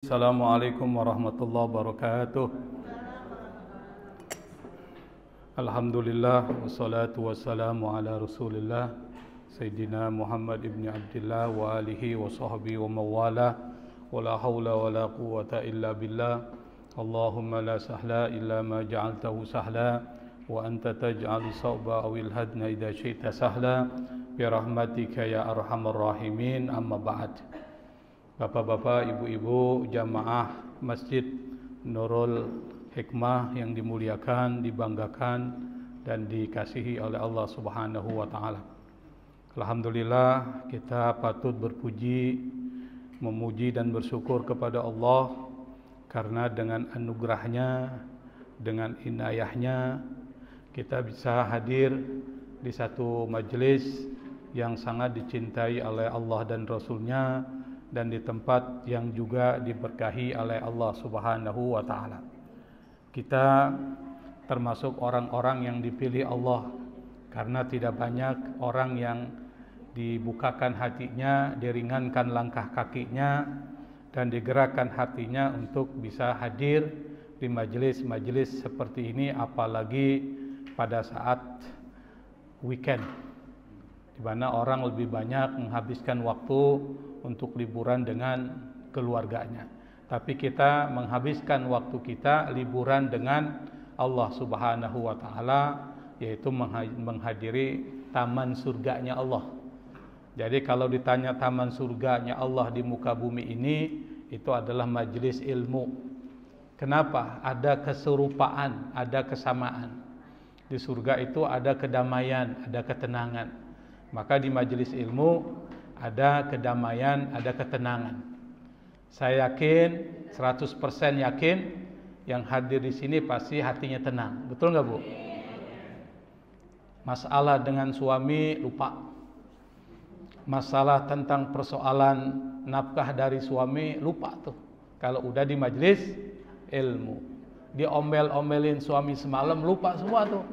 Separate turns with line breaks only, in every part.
Assalamualaikum warahmatullahi wabarakatuh. Alhamdulillah wassalatu wassalamu ala Rasulillah Sayyidina Muhammad ibn Abdullah wa alihi wa sahbihi wa mawala wa la hawla wa la quwwata illa billah. Allahumma la sahla illa ma ja'altahu sahla wa anta taj'alu sawba awil hadna idha syi'ta sahla bi rahmatika ya arhamar rahimin. Amma ba'd. Bapak-bapak, ibu-ibu, jamaah Masjid Nurul Hikmah yang dimuliakan, dibanggakan, dan dikasihi oleh Allah Subhanahu wa Ta'ala. Alhamdulillah, kita patut berpuji, memuji, dan bersyukur kepada Allah karena dengan anugerahnya, dengan inayahnya, kita bisa hadir di satu majelis yang sangat dicintai oleh Allah dan Rasulnya, dan di tempat yang juga diberkahi oleh Allah Subhanahu wa Ta'ala. Kita termasuk orang-orang yang dipilih Allah, karena tidak banyak orang yang dibukakan hatinya, diringankan langkah kakinya, dan digerakkan hatinya untuk bisa hadir di majelis-majelis seperti ini, apalagi pada saat weekend, di mana orang lebih banyak menghabiskan waktu untuk liburan dengan keluarganya. Tapi kita menghabiskan waktu kita liburan dengan Allah Subhanahu wa Ta'ala, yaitu menghadiri taman surganya Allah. Jadi kalau ditanya taman surganya Allah di muka bumi ini, itu adalah majelis ilmu. Kenapa? Ada keserupaan, ada kesamaan. Di surga itu ada kedamaian, ada ketenangan. Maka di majelis ilmu ada kedamaian, ada ketenangan. Saya yakin, 100% yakin, yang hadir di sini pasti hatinya tenang. Betul nggak, Bu? Masalah dengan suami lupa. Masalah tentang persoalan nafkah dari suami lupa tuh. Kalau udah di majelis ilmu, diomel-omelin suami semalam lupa semua tuh.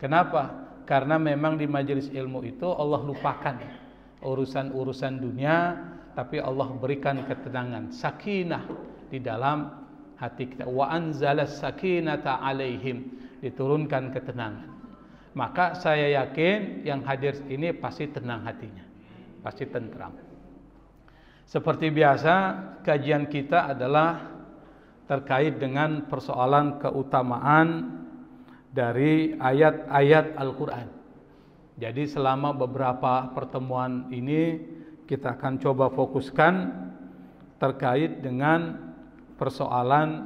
Kenapa? Karena memang di majelis ilmu itu Allah lupakan urusan-urusan dunia, tapi Allah berikan ketenangan, sakinah di dalam hati kita. Wa anzalas sakinata alaihim, diturunkan ketenangan. Maka saya yakin yang hadir ini pasti tenang hatinya, pasti tentram. Seperti biasa, kajian kita adalah terkait dengan persoalan keutamaan dari ayat-ayat Al-Quran. Jadi selama beberapa pertemuan ini kita akan coba fokuskan terkait dengan persoalan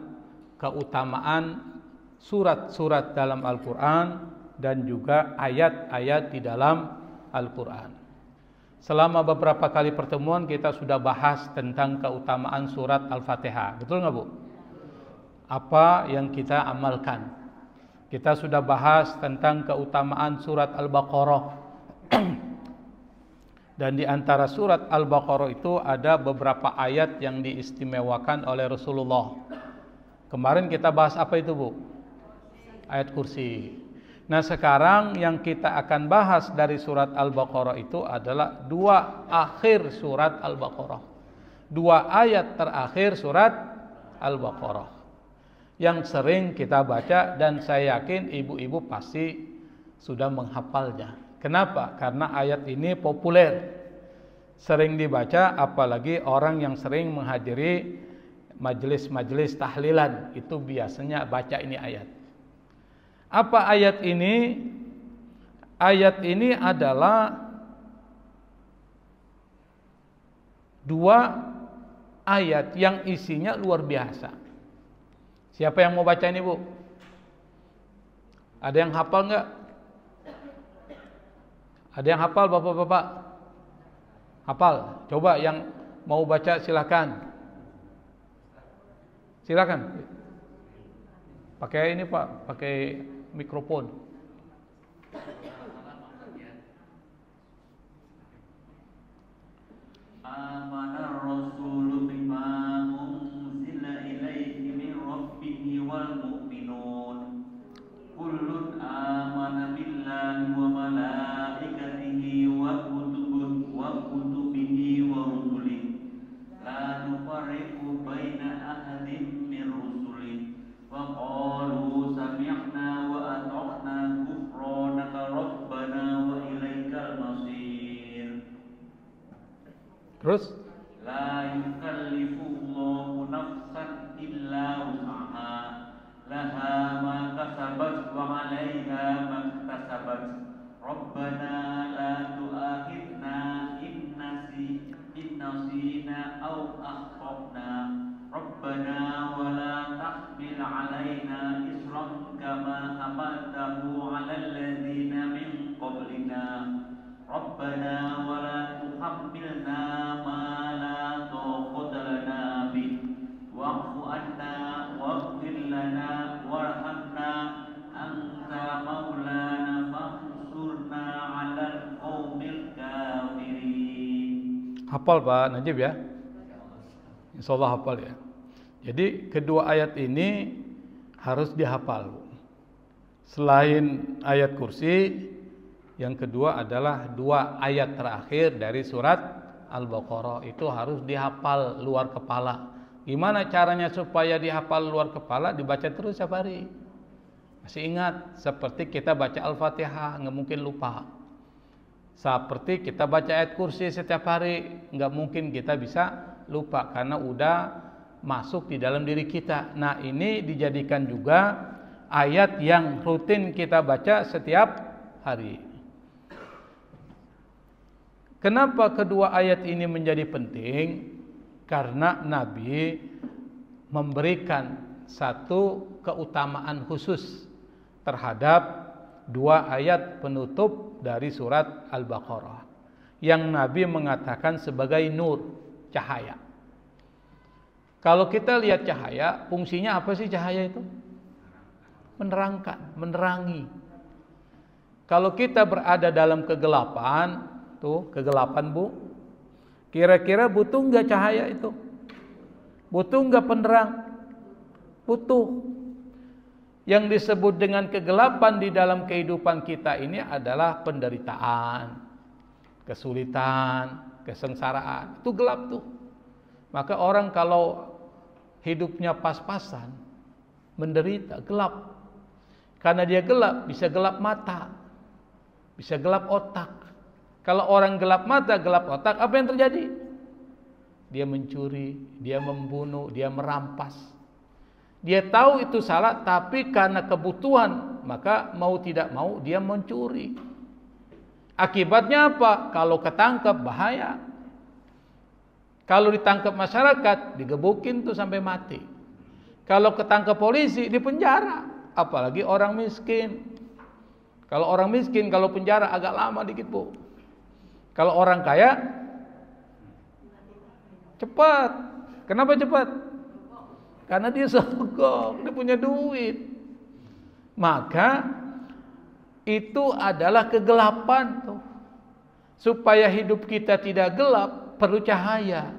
keutamaan surat-surat dalam Al-Quran dan juga ayat-ayat di dalam Al-Quran. Selama beberapa kali pertemuan kita sudah bahas tentang keutamaan surat Al-Fatihah. Betul nggak, Bu? Apa yang kita amalkan? Kita sudah bahas tentang keutamaan surat Al-Baqarah. Dan di antara surat Al-Baqarah itu ada beberapa ayat yang diistimewakan oleh Rasulullah. Kemarin kita bahas apa itu, Bu? Ayat kursi. Nah, sekarang yang kita akan bahas dari surat Al-Baqarah itu adalah dua akhir surat Al-Baqarah. Dua ayat terakhir surat Al-Baqarah yang sering kita baca, dan saya yakin ibu-ibu pasti sudah menghafalnya. Kenapa? Karena ayat ini populer, sering dibaca, apalagi orang yang sering menghadiri majelis-majelis tahlilan itu biasanya baca ini ayat. Apa ayat ini? Ayat ini adalah dua ayat yang isinya luar biasa. Siapa yang mau baca ini, Bu? Ada yang hafal nggak? Ada yang hafal, bapak-bapak? Hafal? Coba yang mau baca silakan. Silakan. Pakai ini, Pak, pakai mikrofon.
Amanar Rasulu bima unzila ilaihi min rabbih wal mu'minun kullun amana billahi wa malaikatihi wa kutubihi wa rusulihi la nufarriqu baina
Terus
La yukallifullahu nafsan illa wus'aha laha ma kasabat wa 'alaiha ma iktasabat. Rabbana la tu'akhidna in nasina aw akhtana. Rabbana wa la tahmil 'alaina isran kama hamaltahu 'alal ladzina min qablina. Rabbana wa la tuhammilna ma la taqata lana bih wa'fu 'anna waghfir lana warhamna anta maulana fansurna 'alal qaumil kafirin.
hafal Pak Najib ya? Insyaallah hafal ya. Jadi kedua ayat ini harus dihafal. Selain ayat kursi, yang kedua adalah 2 ayat terakhir dari surat Al-Baqarah. Itu harus dihafal luar kepala. Gimana caranya supaya dihafal luar kepala? Dibaca terus setiap hari. Masih ingat? Seperti kita baca Al-Fatihah, nggak mungkin lupa. Seperti kita baca ayat kursi setiap hari, nggak mungkin kita bisa lupa karena udah masuk di dalam diri kita. Nah, ini dijadikan juga ayat yang rutin kita baca setiap hari. Kenapa kedua ayat ini menjadi penting? Karena Nabi memberikan satu keutamaan khusus terhadap 2 ayat penutup dari surat Al-Baqarah yang Nabi mengatakan sebagai nur, cahaya. Kalau kita lihat cahaya, fungsinya apa sih cahaya itu? Menerangkan, menerangi. Kalau kita berada dalam kegelapan, tuh kegelapan Bu, kira-kira butuh nggak cahaya itu? Butuh nggak penerang? Butuh. Yang disebut dengan kegelapan di dalam kehidupan kita ini adalah penderitaan, kesulitan, kesengsaraan. Itu gelap tuh. Maka orang kalau hidupnya pas-pasan, menderita, gelap. Karena dia gelap, bisa gelap mata, bisa gelap otak. Kalau orang gelap mata, gelap otak, apa yang terjadi? Dia mencuri, dia membunuh, dia merampas. Dia tahu itu salah, tapi karena kebutuhan, maka mau tidak mau dia mencuri. Akibatnya apa? Kalau ketangkep bahaya. Kalau ditangkap masyarakat, digebukin tuh sampai mati. Kalau ketangkep polisi, dipenjara. Apalagi orang miskin. Kalau orang miskin, kalau penjara agak lama dikit Bu. Kalau orang kaya cepat. Kenapa cepat? Karena dia sogok, dia punya duit. Maka itu adalah kegelapan tuh. Supaya hidup kita tidak gelap, perlu cahaya.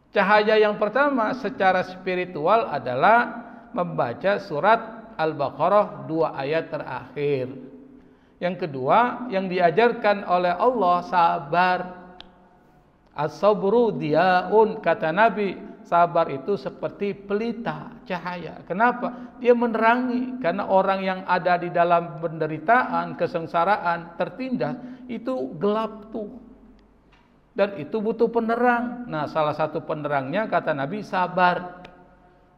Cahaya yang pertama secara spiritual adalah membaca surat Al-Baqarah 2 ayat terakhir. Yang kedua, yang diajarkan oleh Allah sabar. As-sabru diyaun, kata Nabi, sabar itu seperti pelita cahaya. Kenapa? Dia menerangi. Karena orang yang ada di dalam penderitaan, kesengsaraan, tertindas, itu gelap tuh. Dan itu butuh penerang. Nah, salah satu penerangnya kata Nabi sabar.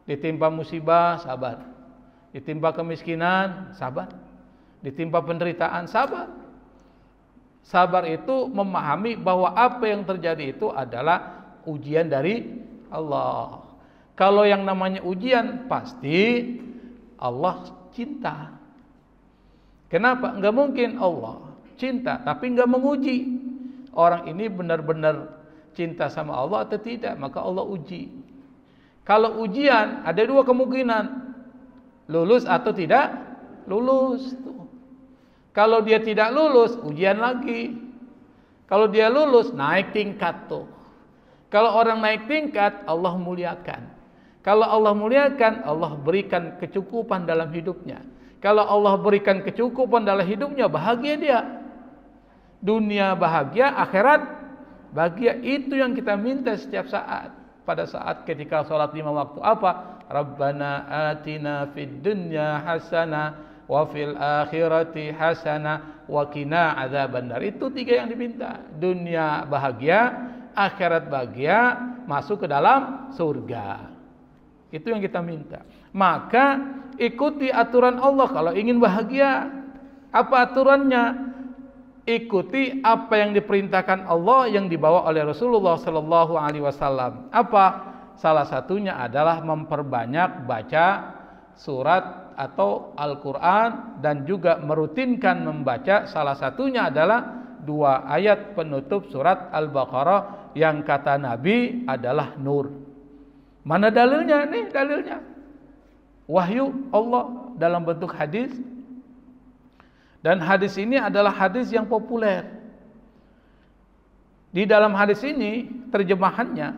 Ditimpa musibah, sabar. Ditimpa kemiskinan, sabar. Ditimpa penderitaan, sabar. Sabar itu memahami bahwa apa yang terjadi itu adalah ujian dari Allah. Kalau yang namanya ujian, pasti Allah cinta. Kenapa? Enggak mungkin Allah cinta tapi enggak menguji. Orang ini benar-benar cinta sama Allah atau tidak, maka Allah uji. Kalau ujian ada 2 kemungkinan, lulus atau tidak lulus. Kalau dia tidak lulus, ujian lagi. Kalau dia lulus, naik tingkat tuh. Kalau orang naik tingkat, Allah muliakan. Kalau Allah muliakan, Allah berikan kecukupan dalam hidupnya. Kalau Allah berikan kecukupan dalam hidupnya, bahagia dia. Dunia bahagia, akhirat bahagia. Itu yang kita minta setiap saat. Pada saat ketika sholat 5 waktu apa? Rabbana atina fid dunya hasanah wa fil akhirati hasanah wa qina adzabannar. Itu 3 yang diminta. Dunia bahagia, akhirat bahagia, masuk ke dalam surga. Itu yang kita minta. Maka ikuti aturan Allah kalau ingin bahagia. Apa aturannya? Ikuti apa yang diperintahkan Allah yang dibawa oleh Rasulullah sallallahu alaihi wasallam. Apa? Salah satunya adalah memperbanyak baca surat atau Al-Qur'an dan juga merutinkan membaca, salah satunya adalah 2 ayat penutup surat Al-Baqarah yang kata Nabi adalah nur. Mana dalilnya? Nih dalilnya. Wahyu Allah dalam bentuk hadis. Dan hadis ini adalah hadis yang populer. Di dalam hadis ini terjemahannya,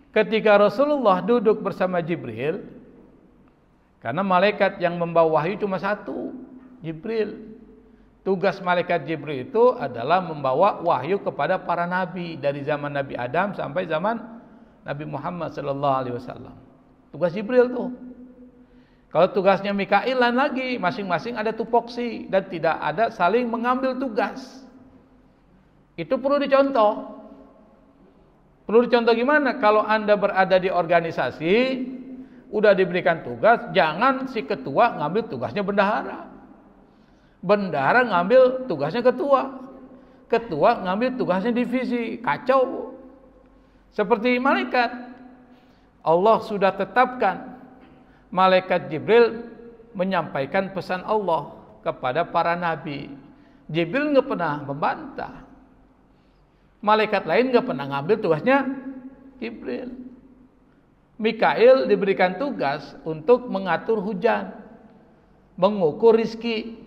ketika Rasulullah duduk bersama Jibril, karena malaikat yang membawa wahyu cuma satu, Jibril. Tugas malaikat Jibril itu adalah membawa wahyu kepada para nabi dari zaman Nabi Adam sampai zaman Nabi Muhammad sallallahu alaihi wasallam. Tugas Jibril tuh. Kalau tugasnya Mikail lain lagi, masing-masing ada tupoksi dan tidak ada saling mengambil tugas. Itu perlu dicontoh. Perlu dicontoh gimana? Kalau Anda berada di organisasi, udah diberikan tugas, jangan si ketua ngambil tugasnya bendahara. Bendahara ngambil tugasnya ketua. Ketua ngambil tugasnya divisi. Kacau. Seperti malaikat. Allah sudah tetapkan malaikat Jibril menyampaikan pesan Allah kepada para nabi. Jibril nggak pernah membantah. Malaikat lain nggak pernah ngambil tugasnya Jibril. Mikail diberikan tugas untuk mengatur hujan, mengukur rizki.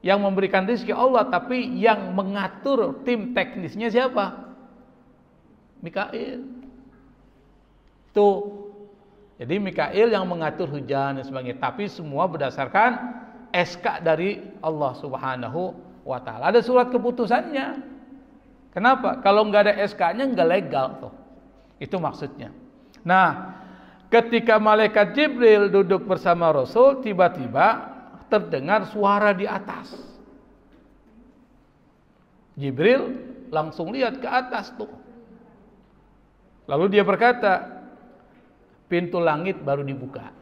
Yang memberikan rizki Allah, tapi yang mengatur tim teknisnya siapa? Mikail. Tuh. Jadi Mikail yang mengatur hujan dan sebagainya, tapi semua berdasarkan SK dari Allah Subhanahu wa taala. Ada surat keputusannya. Kenapa? Kalau nggak ada SK-nya nggak legal tuh. Itu maksudnya. Nah, ketika malaikat Jibril duduk bersama Rasul, tiba-tiba terdengar suara di atas. Jibril langsung lihat ke atas tuh. Lalu dia berkata, pintu langit baru dibuka.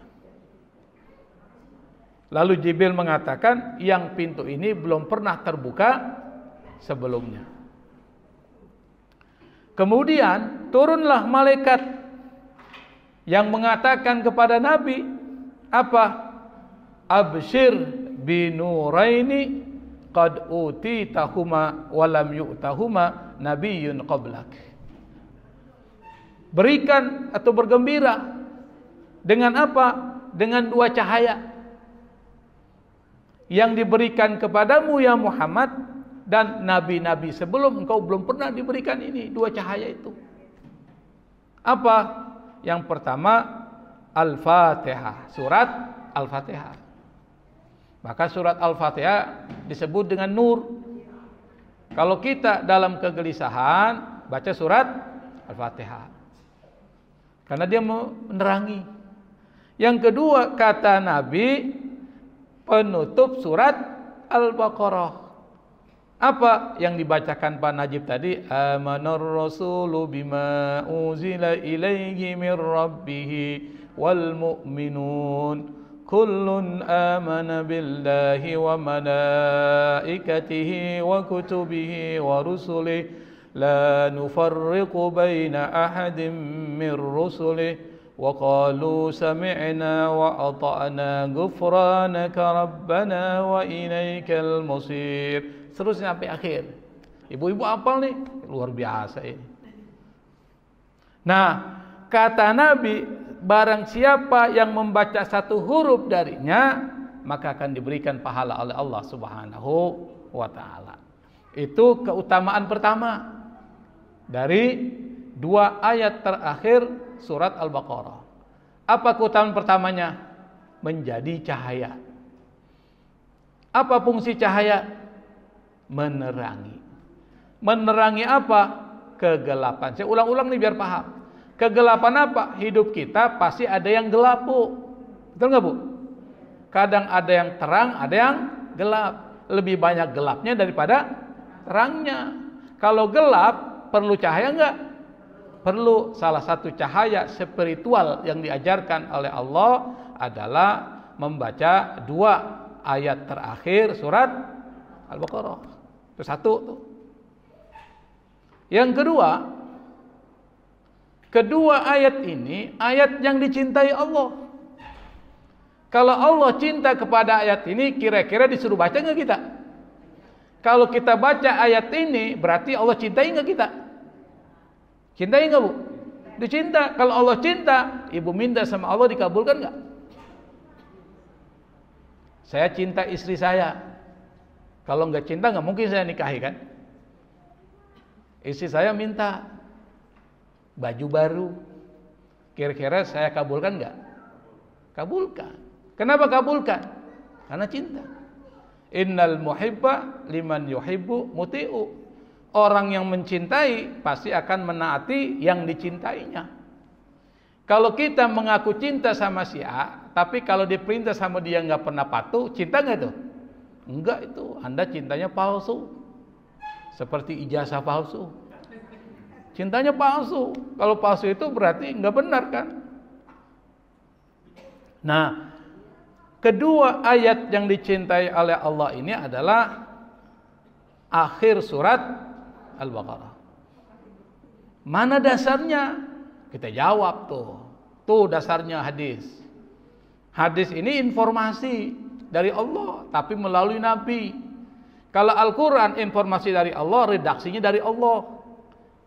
Lalu Jibril mengatakan, yang pintu ini belum pernah terbuka sebelumnya. Kemudian turunlah malaikat yang mengatakan kepada Nabi, apa? Abshir binuraini qad utitahuma wa lam yu'tahuma nabiyyun qablak. Berikan atau bergembira dengan apa? Dengan 2 cahaya yang diberikan kepadamu ya Muhammad, dan nabi-nabi sebelum engkau belum pernah diberikan ini 2 cahaya itu. Apa? Yang pertama Al-Fatihah, surat Al-Fatihah. Maka surat Al-Fatihah disebut dengan nur. Kalau kita dalam kegelisahan baca surat Al-Fatihah, karena dia menerangi. Yang kedua kata Nabi, penutup surat Al-Baqarah. Apa yang dibacakan Pak Najib tadi? Amanar rasulu bima uzila ilaihi min rabbih wal mu'minun kullun amana billahi wa malaikatihi wa kutubihi wa rusulihi la nufarriqu baina ahadin min rusulihi wa qalu sami'na wa ata'na ghufranaka rabbana wa ilaikal masir. Seterusnya sampai akhir. Ibu-ibu hafal nih, luar biasa ini. Nah, kata Nabi, barang siapa yang membaca 1 huruf darinya, maka akan diberikan pahala oleh Allah Subhanahu wa taala. Itu keutamaan pertama dari 2 ayat terakhir surat Al-Baqarah. Apa keutamaan pertamanya? Menjadi cahaya. Apa fungsi cahaya? Menerangi. Menerangi apa? Kegelapan. Saya ulang-ulang nih biar paham. Kegelapan apa? Hidup kita pasti ada yang gelap, Bu. Betul nggak, Bu? Kadang ada yang terang, ada yang gelap. Lebih banyak gelapnya daripada terangnya. Kalau gelap perlu cahaya enggak? Perlu. Salah satu cahaya spiritual yang diajarkan oleh Allah adalah membaca 2 ayat terakhir surat Al-Baqarah. Itu satu tuh. Yang kedua ayat ini ayat yang dicintai Allah. Kalau Allah cinta kepada ayat ini, kira-kira disuruh baca enggak kita? Kalau kita baca ayat ini, berarti Allah cintai enggak kita? Cintai enggak, Bu? Dicinta. Kalau Allah cinta, ibu minta sama Allah dikabulkan enggak? Saya cinta istri saya. Kalau enggak cinta enggak mungkin saya nikahi, kan? Istri saya minta baju baru. Kira-kira saya kabulkan enggak? Kabulkan. Kenapa kabulkan? Karena cinta. Innal muhibba liman yuhibbu muti'u. Orang yang mencintai pasti akan menaati yang dicintainya. Kalau kita mengaku cinta sama si A, tapi kalau diperintah sama dia nggak pernah patuh, cinta nggak itu? Enggak itu. Anda cintanya palsu. Seperti ijazah palsu. Cintanya palsu. Kalau palsu itu berarti nggak benar, kan? Nah, kedua ayat yang dicintai oleh Allah ini adalah akhir surat Al-Baqarah. Mana dasarnya? Kita jawab tuh. Tuh dasarnya hadis. Hadis ini informasi dari Allah, tapi melalui Nabi. Kalau Al-Quran informasi dari Allah, redaksinya dari Allah,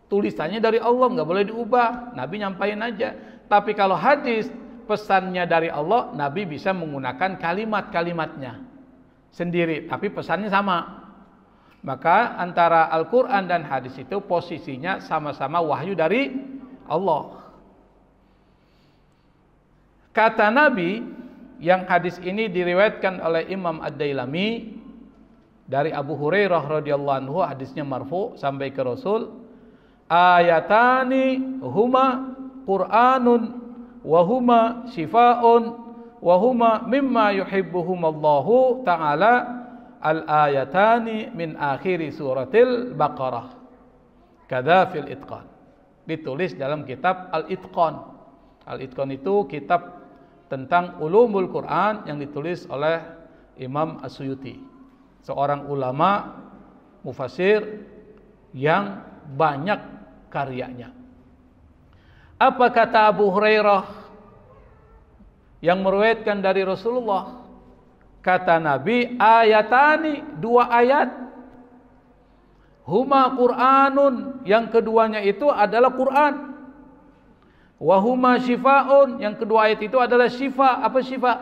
tulisannya dari Allah, nggak boleh diubah. Nabi nyampain aja. Tapi kalau hadis pesannya dari Allah, Nabi bisa menggunakan kalimat-kalimatnya sendiri, tapi pesannya sama. Maka antara Al-Quran dan hadis itu posisinya sama-sama wahyu dari Allah. Kata Nabi, yang hadis ini diriwayatkan oleh Imam Ad-Dailami dari Abu Hurairah radhiyallahu anhu, hadisnya marfu sampai ke Rasul, ayatani huma Qur'anun wa huma shifaa'un wa huma mimma yuhibbuhumallahu ta'ala al-ayatani min akhiri suratil Baqarah kadza fil itqan. Ditulis dalam kitab Al-Itqan. Al-Itqan itu kitab tentang ulumul Quran yang ditulis oleh Imam As-Suyuti, seorang ulama mufassir yang banyak karyanya. Apa kata Abu Hurairah yang meriwayatkan dari Rasulullah? Kata Nabi, ayatani, 2 ayat. Huma Qur'anun, yang keduanya itu adalah Quran. Wa huma shifaa'un, yang kedua ayat itu adalah syifa. Apa syifa?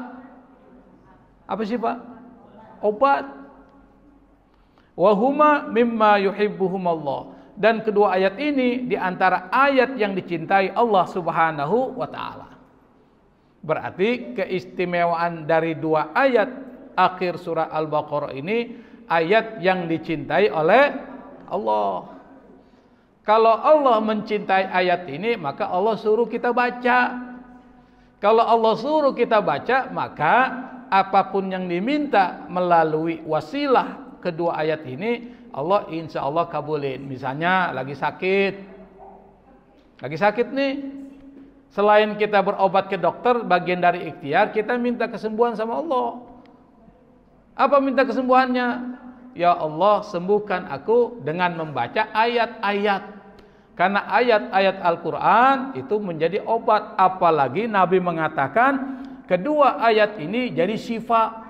Apa syifa? Obat. Wa huma mimma yuhibbuhumallah. Dan kedua ayat ini di antara ayat yang dicintai Allah Subhanahu wa ta'ala. Berarti keistimewaan dari 2 ayat akhir surah Al-Baqarah ini ayat yang dicintai oleh Allah. Kalau Allah mencintai ayat ini, maka Allah suruh kita baca. Kalau Allah suruh kita baca, maka apapun yang diminta melalui wasilah kedua ayat ini, Allah insya Allah kabulin. Misalnya lagi sakit nih, selain kita berobat ke dokter, bagian dari ikhtiar kita minta kesembuhan sama Allah. Apa minta kesembuhannya? Ya Allah, sembuhkan aku dengan membaca ayat-ayat. Karena ayat-ayat Al-Quran itu menjadi obat. Apalagi Nabi mengatakan kedua ayat ini jadi syifa.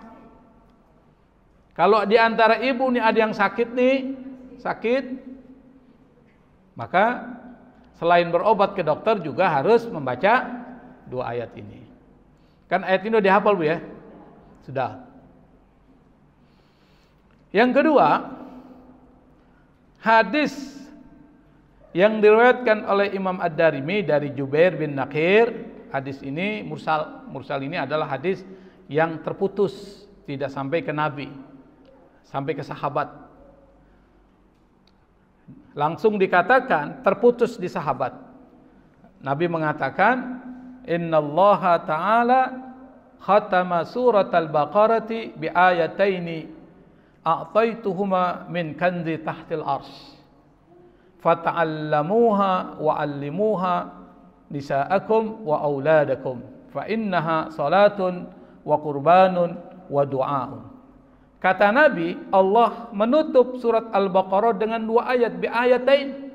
Kalau di antara ibu nih ada yang sakit, maka selain berobat ke dokter juga harus membaca 2 ayat ini. Kan ayat ini udah dihafal, Bu, ya? Sudah. Yang kedua, hadis yang diriwayatkan oleh Imam Ad-Darimi dari Jubair bin Naqir. Hadis ini mursal. Mursal ini adalah hadis yang terputus, tidak sampai ke Nabi, sampai ke sahabat. Langsung dikatakan terputus di sahabat. Nabi mengatakan, innallaha ta'ala khatama surat al-Baqarati bi ayataini a'taituhuma min kanzi tahtil arsh fata'allamuha wa 'allimuha nisa'akum wa auladakum fa innaha salatun wa qurbanun wa du'aun. Kata Nabi, Allah menutup surat Al-Baqarah dengan 2 ayat, bi ayatain,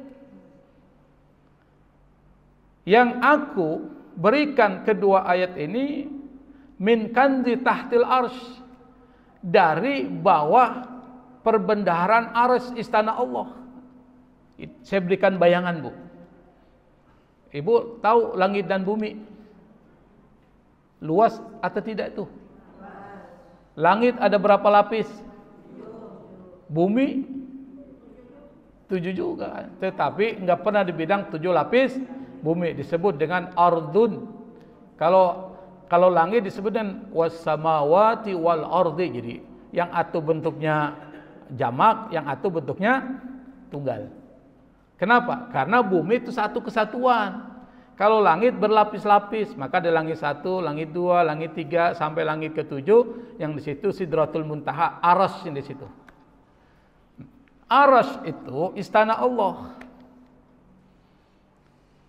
yang aku berikan kedua ayat ini min kanzi tahtil arsy, dari bawah perbendaharaan arsy istana Allah. Saya berikan bayangan, Bu. Ibu tahu langit dan bumi luas atau tidak itu? Langit ada berapa lapis? Bumi 7 juga. Tetapi enggak pernah dibilang 7 lapis bumi, disebut dengan ardun. Kalau langit disebut dengan was-samawati wal ardi. Jadi yang atu bentuknya jamak, yang atu bentuknya tunggal. Kenapa? Karena bumi itu satu kesatuan. Kalau langit berlapis-lapis, maka ada langit 1, langit 2, langit 3 sampai langit ke-7, yang di situ Sidratul Muntaha, Arsy yang di situ. Arsy itu istana Allah.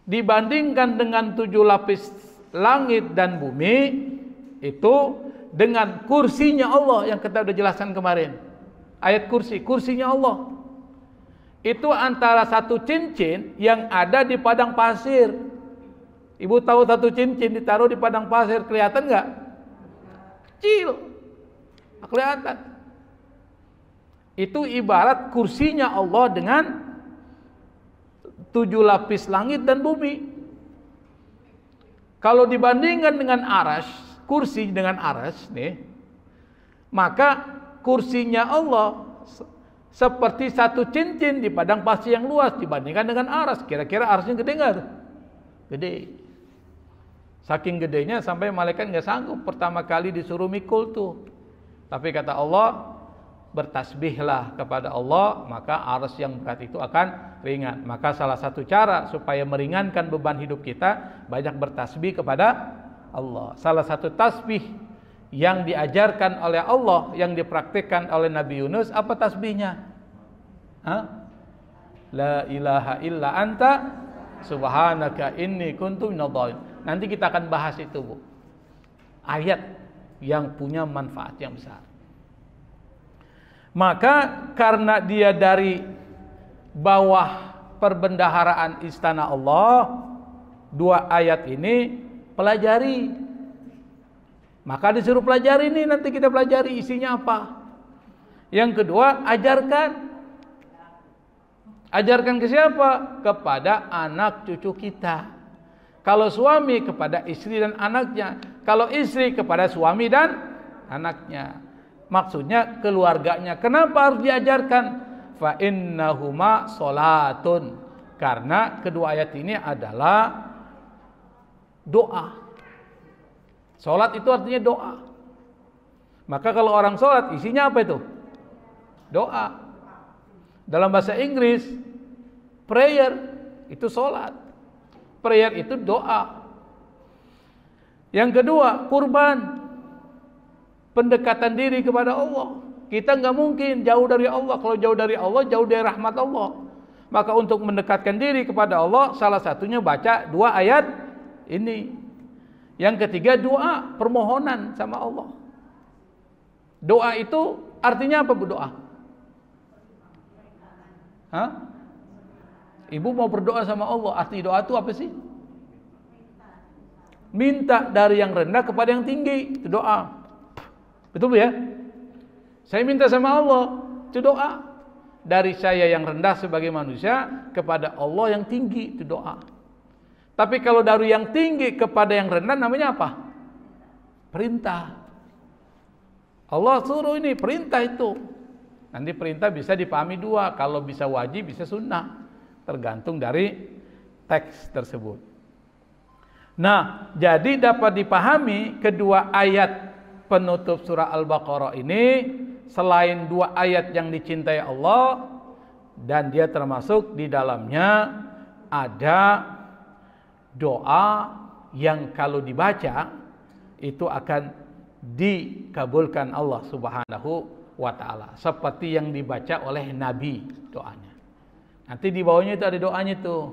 Dibandingkan dengan 7 lapis langit dan bumi, itu dengan kursinya Allah yang kita sudah jelaskan kemarin. Ayat kursinya Allah. Itu antara satu cincin yang ada di padang pasir. Ibu tahu satu cincin ditaruh di padang pasir, kelihatan nggak? Kecil, nggak kelihatan. Itu ibarat kursinya Allah dengan 7 lapis langit dan bumi. Kalau dibandingkan dengan arsy, kursi dengan arsy nih, maka kursinya Allah seperti satu cincin di padang pasir yang luas dibandingkan dengan arsy. Kira-kira arsy gede nggak tuh? Gede. Saking gedenya sampai malaikat nggak sanggup pertama kali disuruh mikul tuh. Tapi kata Allah, bertasbihlah kepada Allah, maka arsy yang berat itu akan ringan. Maka salah satu cara supaya meringankan beban hidup kita, banyak bertasbih kepada Allah. Salah satu tasbih yang diajarkan oleh Allah, yang dipraktikkan oleh Nabi Yunus, apa tasbihnya? La ilaha illa anta subhanaka inni kuntu minadh-dhalimin. Nanti kita akan bahas itu, Bu. Ayat yang punya manfaat yang besar. Maka karena dia dari bawah perbendaharaan istana Allah, 2 ayat ini pelajari. Maka disuruh pelajari ini, nanti kita pelajari isinya apa. Yang kedua, ajarkan. Ajarkan ke siapa? Kepada anak cucu kita. Kalau suami kepada istri dan anaknya, kalau istri kepada suami dan anaknya. Maksudnya keluarganya. Kenapa harus diajarkan? Fa innahuma sholatun. Karena kedua ayat ini adalah doa. Sholat itu artinya doa. Maka kalau orang sholat isinya apa itu? Doa. Dalam bahasa Inggris, prayer itu sholat. Prayer itu doa. Yang kedua, kurban. Pendekatan diri kepada Allah. Kita nggak mungkin jauh dari Allah. Kalau jauh dari Allah, jauh dari rahmat Allah. Maka untuk mendekatkan diri kepada Allah, salah satunya baca 2 ayat ini. Yang ketiga, doa, permohonan sama Allah. Doa itu artinya apa, Bu, doa? Ibu mau berdoa sama Allah, arti doa itu apa sih? Minta dari yang rendah kepada yang tinggi, itu doa. Betul ya? Saya minta sama Allah, itu doa. Dari saya yang rendah sebagai manusia kepada Allah yang tinggi, itu doa. Tapi kalau dari yang tinggi kepada yang rendah namanya apa? Perintah. Allah suruh ini, perintah itu. Nanti perintah bisa dipahami 2, kalau bisa wajib, bisa sunnah. Tergantung dari teks tersebut. Nah, jadi dapat dipahami kedua ayat penutup surah Al-Baqarah ini, selain 2 ayat yang dicintai Allah, dan dia termasuk di dalamnya ada doa yang kalau dibaca itu akan dikabulkan Allah Subhanahu wa ta'ala, seperti yang dibaca oleh Nabi doanya. Nanti di bawahnya itu ada doanya tuh.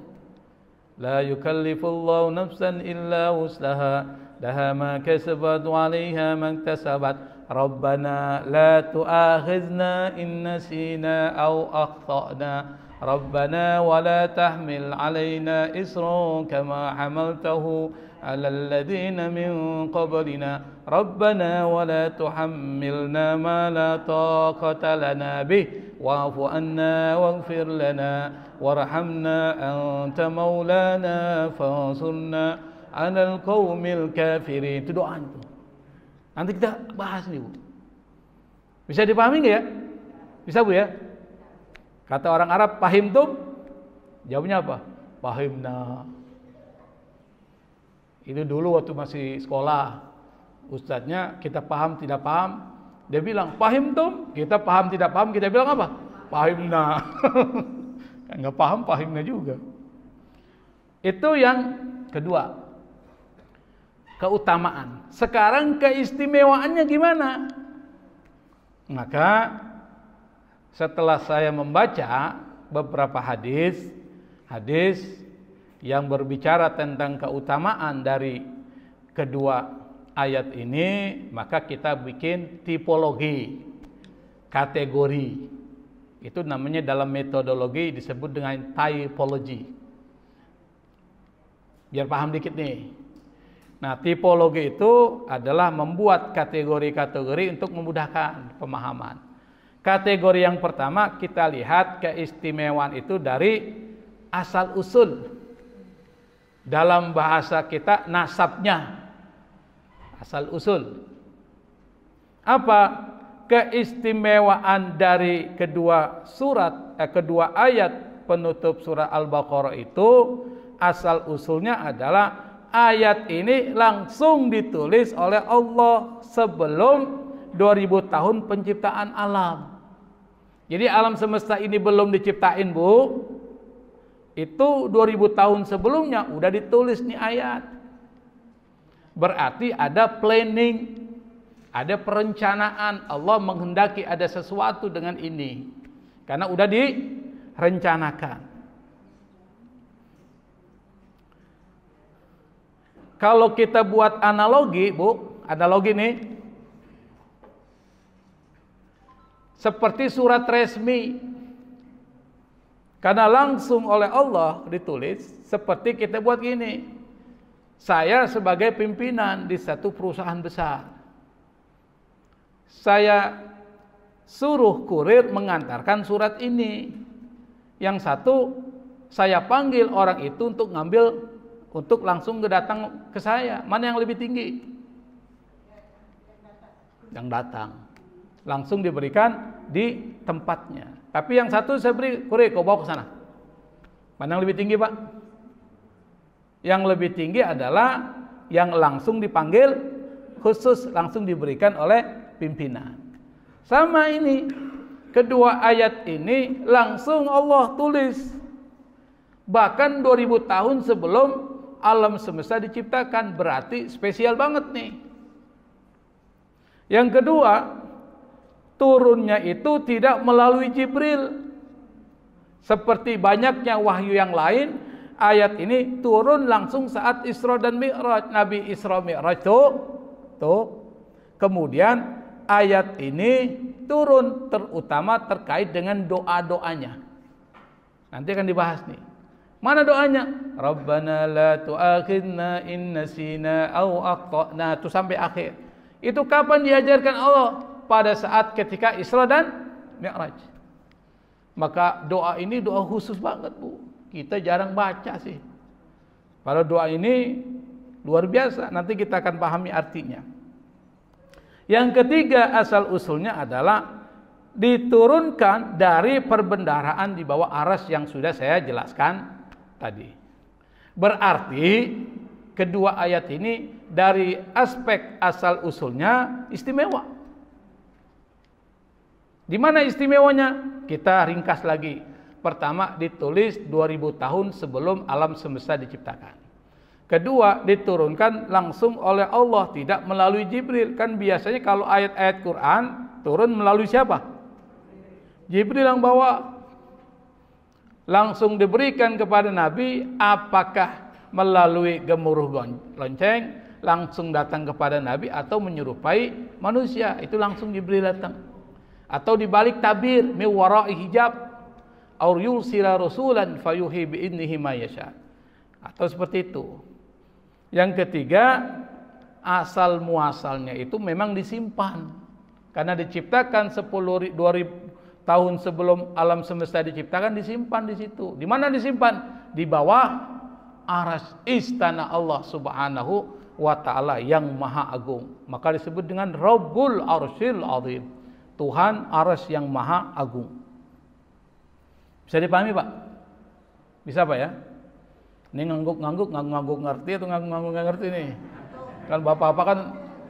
La yukallifullahu nafsan illa wuslaha, laha ma kasabat wa 'alaiha ma iktasabat. Rabbana la tu'akhizna in nasina aw akhtana. Rabbana wa la tahmil 'alaina isran kama hamaltahu 'alal ladzina min qablina. Rabbana wa la tuhammilna ma la taqata lana bih wa'fu 'anna waghfir lana warhamna anta maulana fansurna 'alal qaumil kafirin. Itu doa itu. Nanti kita bahas nih, Bu. Bisa dipahami enggak ya? Bisa, Bu ya? Kata orang Arab, pahim tum? Jawabnya apa? Pahimna. Itu dulu waktu masih sekolah. Ustadznya kita paham tidak paham, dia bilang pahim tum. Kita paham tidak paham, kita bilang apa? Pahimna. Enggak paham, pahimna juga. Itu yang kedua. Keutamaan. Sekarang keistimewaannya gimana? Maka setelah saya membaca beberapa hadis yang berbicara tentang keutamaan dari kedua ayat ini, maka kita bikin tipologi, kategori. Itu namanya dalam metodologi disebut dengan typology. Biar paham dikit nih. Nah, tipologi itu adalah membuat kategori-kategori untuk memudahkan pemahaman. Kategori yang pertama kita lihat keistimewaan itu dari asal usul. Dalam bahasa kita nasabnya. Asal usul. Apa keistimewaan dari kedua ayat penutup surah Al-Baqarah itu? Asal usulnya adalah ayat ini langsung ditulis oleh Allah sebelum 2000 tahun penciptaan alam. Jadi alam semesta ini belum diciptain, Bu. Itu 2000 tahun sebelumnya udah ditulis nih ayat. Berarti ada planning, ada perencanaan. Allah menghendaki ada sesuatu dengan ini. Karena udah direncanakan. Kalau kita buat analogi, Bu, analogi nih. Seperti surat resmi. Karena langsung oleh Allah ditulis, seperti kita buat gini. Saya sebagai pimpinan di satu perusahaan besar. Saya suruh kurir mengantarkan surat ini. Yang satu, saya panggil orang itu untuk ngambil, untuk langsung datang ke saya. Mana yang lebih tinggi? Yang datang. Langsung diberikan di tempatnya. Tapi yang satu saya beri kurir, kau bawa ke sana. Mana yang lebih tinggi, Pak? Yang lebih tinggi adalah yang langsung dipanggil, khusus langsung diberikan oleh pimpinan. Sama ini, kedua ayat ini langsung Allah tulis. Bahkan 2000 tahun sebelum alam semesta diciptakan, berarti spesial banget nih. Yang kedua, turunnya itu tidak melalui Jibril. Seperti banyaknya wahyu yang lain, ayat ini turun langsung saat Isra dan Mi'raj. Nabi Isra Mi'raj tuh. Kemudian ayat ini turun terutama terkait dengan doa-doanya. Nanti akan dibahas nih. Mana doanya? Rabbana la tu'akhidna in nasina aw akhtana, itu sampai akhir. Itu kapan diajarkan Allah? Pada saat ketika Isra dan Mi'raj. Maka doa ini doa khusus banget, Bu. Kita jarang baca sih. Pada doa ini luar biasa. Nanti kita akan pahami artinya. Yang ketiga asal usulnya adalah diturunkan dari perbendaharaan di bawah aras yang sudah saya jelaskan tadi. Berarti kedua ayat ini dari aspek asal usulnya istimewa. Di mana istimewanya? Kita ringkas lagi. Pertama, ditulis 2000 tahun sebelum alam semesta diciptakan. Kedua, diturunkan langsung oleh Allah, tidak melalui Jibril. Kan biasanya kalau ayat-ayat Quran turun melalui siapa? Jibril yang bawa. langsung diberikan kepada Nabi, apakah melalui gemuruh lonceng langsung datang kepada Nabi atau menyerupai manusia, itu langsung Jibril datang, atau dibalik tabir min wara'i hijab aw yursila rasulan fayuhi bi idnihi ma yasha, atau seperti itu. Yang ketiga, asal muasalnya itu memang disimpan, karena diciptakan 2000 tahun sebelum alam semesta diciptakan, disimpan di situ. Di mana disimpan? Di bawah arsy istana Allah Subhanahu wa taala yang maha agung. Maka disebut dengan Rabbul Arsyil Azim, Tuhan arsy yang maha agung. Bisa dipahami, Pak? Bisa, Pak ya? Ini ngangguk ngerti atau ngangguk nggak ngerti nih? Kan bapak-bapak kan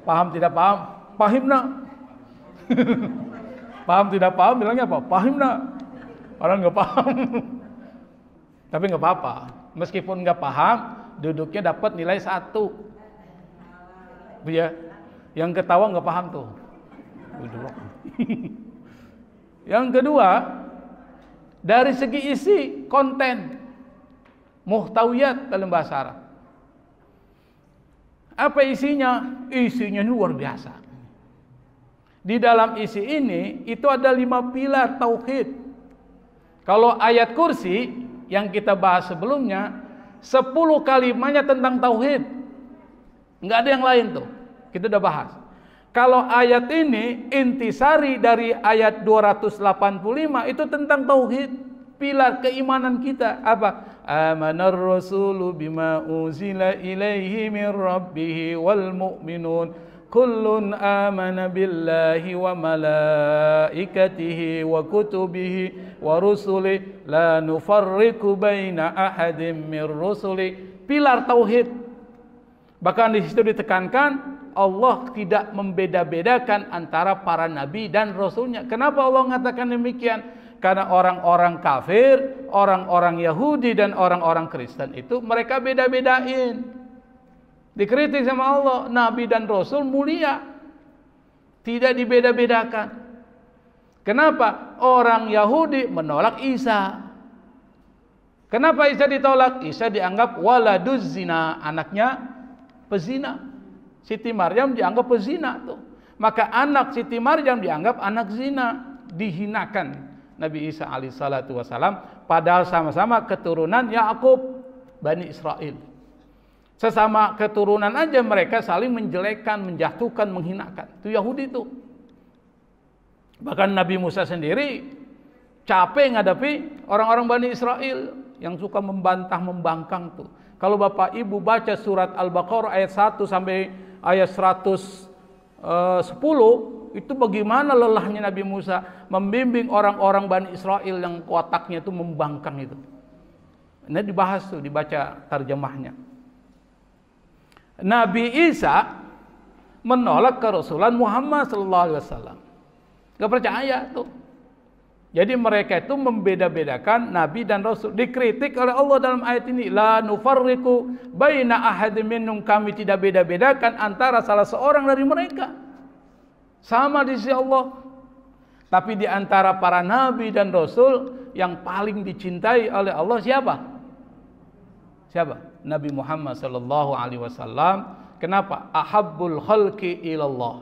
paham tidak paham, pahim nak. Paham tidak paham bilangnya apa? Pahim nak. Orang nggak paham. Tapi nggak apa-apa. Meskipun nggak paham, duduknya dapat nilai 1. Ya, yang ketawa nggak paham tuh. Yang kedua, dari segi isi konten, muhtawiyat dalam bahasa Arab. Apa isinya? Isinya luar biasa. Di dalam isi ini itu ada 5 pilar tauhid. Kalau ayat kursi yang kita bahas sebelumnya, 10 kalimatnya tentang tauhid. Enggak ada yang lain tuh. Kita udah bahas. Kalau ayat ini intisari dari ayat 285 itu tentang tauhid, pilar keimanan kita. Apa? Amanar rasulu bima unzila ilaihi min rabbih wal mu'minun kullun amana billahi wa malaikatihi wa kutubihi wa rusuli la nufarriqu baina ahadin min rusuli. Pilar tauhid. Bahkan di situ ditekankan Allah tidak membeda-bedakan antara para nabi dan rasulnya. Kenapa Allah mengatakan demikian? Karena orang-orang kafir, orang-orang Yahudi dan orang-orang Kristen itu mereka beda-bedain. Dikritik sama Allah, nabi dan rasul mulia, tidak dibeda-bedakan. Kenapa? Orang Yahudi menolak Isa. Kenapa Isa ditolak? Isa dianggap waladuz zina, anaknya pezina. Siti Maryam dianggap pezina tuh. Maka anak Siti Maryam dianggap anak zina, dihinakan Nabi Isa alaihissalatu wassalam, padahal sama-sama keturunan Yakub, Bani Israel. Sesama keturunan aja mereka saling menjelekkan, menjatuhkan, menghinakan. Itu Yahudi itu. Bahkan Nabi Musa sendiri capek ngadapi orang-orang Bani Israel yang suka membantah, membangkang tuh. Kalau Bapak Ibu baca surat Al-Baqarah ayat 1 sampai ayat 110, itu bagaimana lelahnya Nabi Musa membimbing orang-orang Bani Israel yang otaknya itu membangkang itu. Ini dibahas tuh, dibaca terjemahnya. Nabi Isa menolak kerasulan Muhammad sallallahu alaihi wasallam. Enggak percaya tuh. Jadi mereka itu membeda-bedakan nabi dan rasul. Dikritik oleh Allah dalam ayat ini, la nufarriqu baina ahadin minhum, kami tidak beda-bedakan antara salah seorang dari mereka. Sama di sisi Allah. Tapi di antara para nabi dan rasul yang paling dicintai oleh Allah siapa? Siapa? Nabi Muhammad sallallahu alaihi wasallam. Kenapa? Ahabbul khalqi ilallah.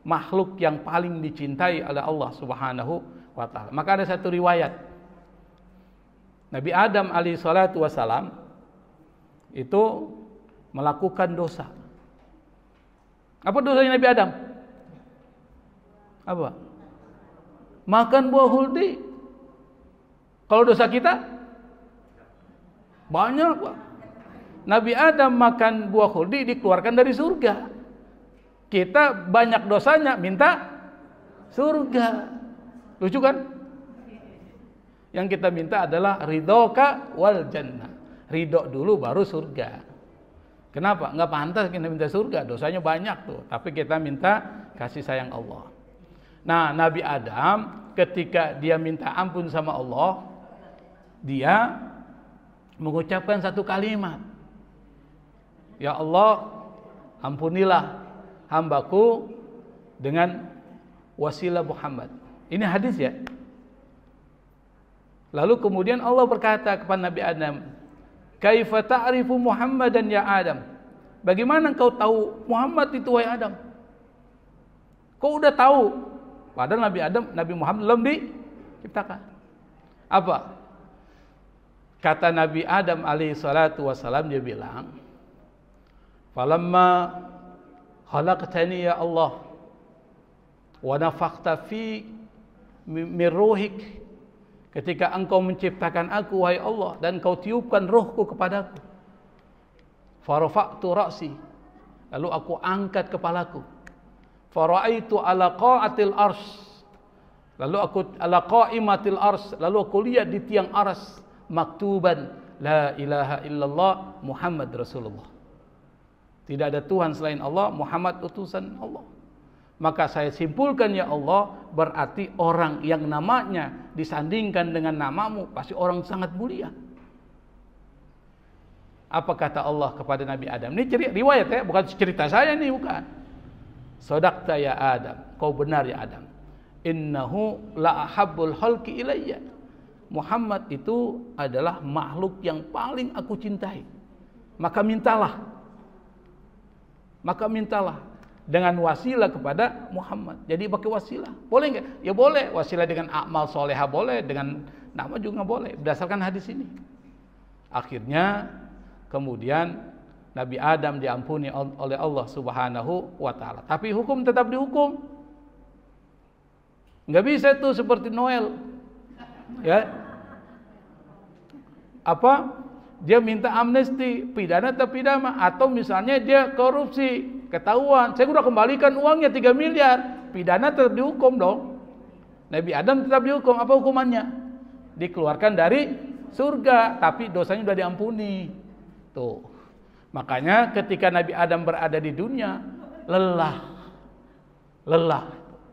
Makhluk yang paling dicintai oleh Allah Subhanahu wa taala. Maka ada satu riwayat. Nabi Adam alaihi salatu wasallam itu melakukan dosa. Apa dosanya Nabi Adam? Apa? Makan buah huldi. Kalau dosa kita banyak, Pak. Nabi Adam makan buah khuldi dikeluarkan dari surga. Kita banyak dosanya minta surga. Lucu kan? Yang kita minta adalah ridhoka wal jannah. Ridho dulu baru surga. Kenapa? Enggak pantas kita minta surga, dosanya banyak tuh. Tapi kita minta kasih sayang Allah. Nah, Nabi Adam ketika dia minta ampun sama Allah, dia mengucapkan satu kalimat. Ya Allah, ampunilah hambaku dengan wasilah Muhammad. Ini hadis ya. Lalu kemudian Allah berkata kepada Nabi Adam, "Kaifa ta'rifu Muhammadan ya Adam?" Bagaimana engkau tahu Muhammad itu wahai Adam? Kau udah tahu. Padahal Nabi Muhammad belum diciptakan. Apa? Kata Nabi Adam alaihi salatu wasalam, dia bilang, "Falamma khalaqtani ya Allah wa nafakhta fi min ruhik." Ketika engkau menciptakan aku wahai Allah dan engkau tiupkan rohku kepadaku. Farafa'tu ra'si, lalu aku angkat kepalaku. Fara'aitu ala qa'atil ars, lalu aku ala qa'imatil ars, lalu aku lihat di tiang ars maktuban la ilaha illallah Muhammad Rasulullah. Tidak ada Tuhan selain Allah, Muhammad utusan Allah. Maka saya simpulkan ya Allah, berarti orang yang namanya disandingkan dengan namamu pasti orang sangat mulia. Apa kata Allah kepada Nabi Adam? Ini cerita riwayat ya, bukan cerita saya nih, bukan. Sadaqta ya Adam, kau benar ya Adam. Innahu la ahabbul khalqi ilayya. Muhammad itu adalah makhluk yang paling aku cintai. Maka mintalah. Dengan wasilah kepada Muhammad. Jadi pakai wasilah. Boleh enggak? Ya boleh. Wasilah dengan amal soleha boleh, dengan nama juga boleh. Berdasarkan hadis ini. Akhirnya kemudian Nabi Adam diampuni oleh Allah Subhanahu wa taala. Tapi hukum tetap dihukum. Enggak bisa itu seperti Noel. Ya. Apa? Dia minta amnesti, pidana atau pidana, atau misalnya dia korupsi, ketahuan, saya sudah kembalikan uangnya 3 miliar, pidana tetap dihukum dong. Nabi Adam tetap dihukum. Apa hukumannya? Dikeluarkan dari surga, tapi dosanya sudah diampuni. Tuh. Makanya ketika Nabi Adam berada di dunia, lelah,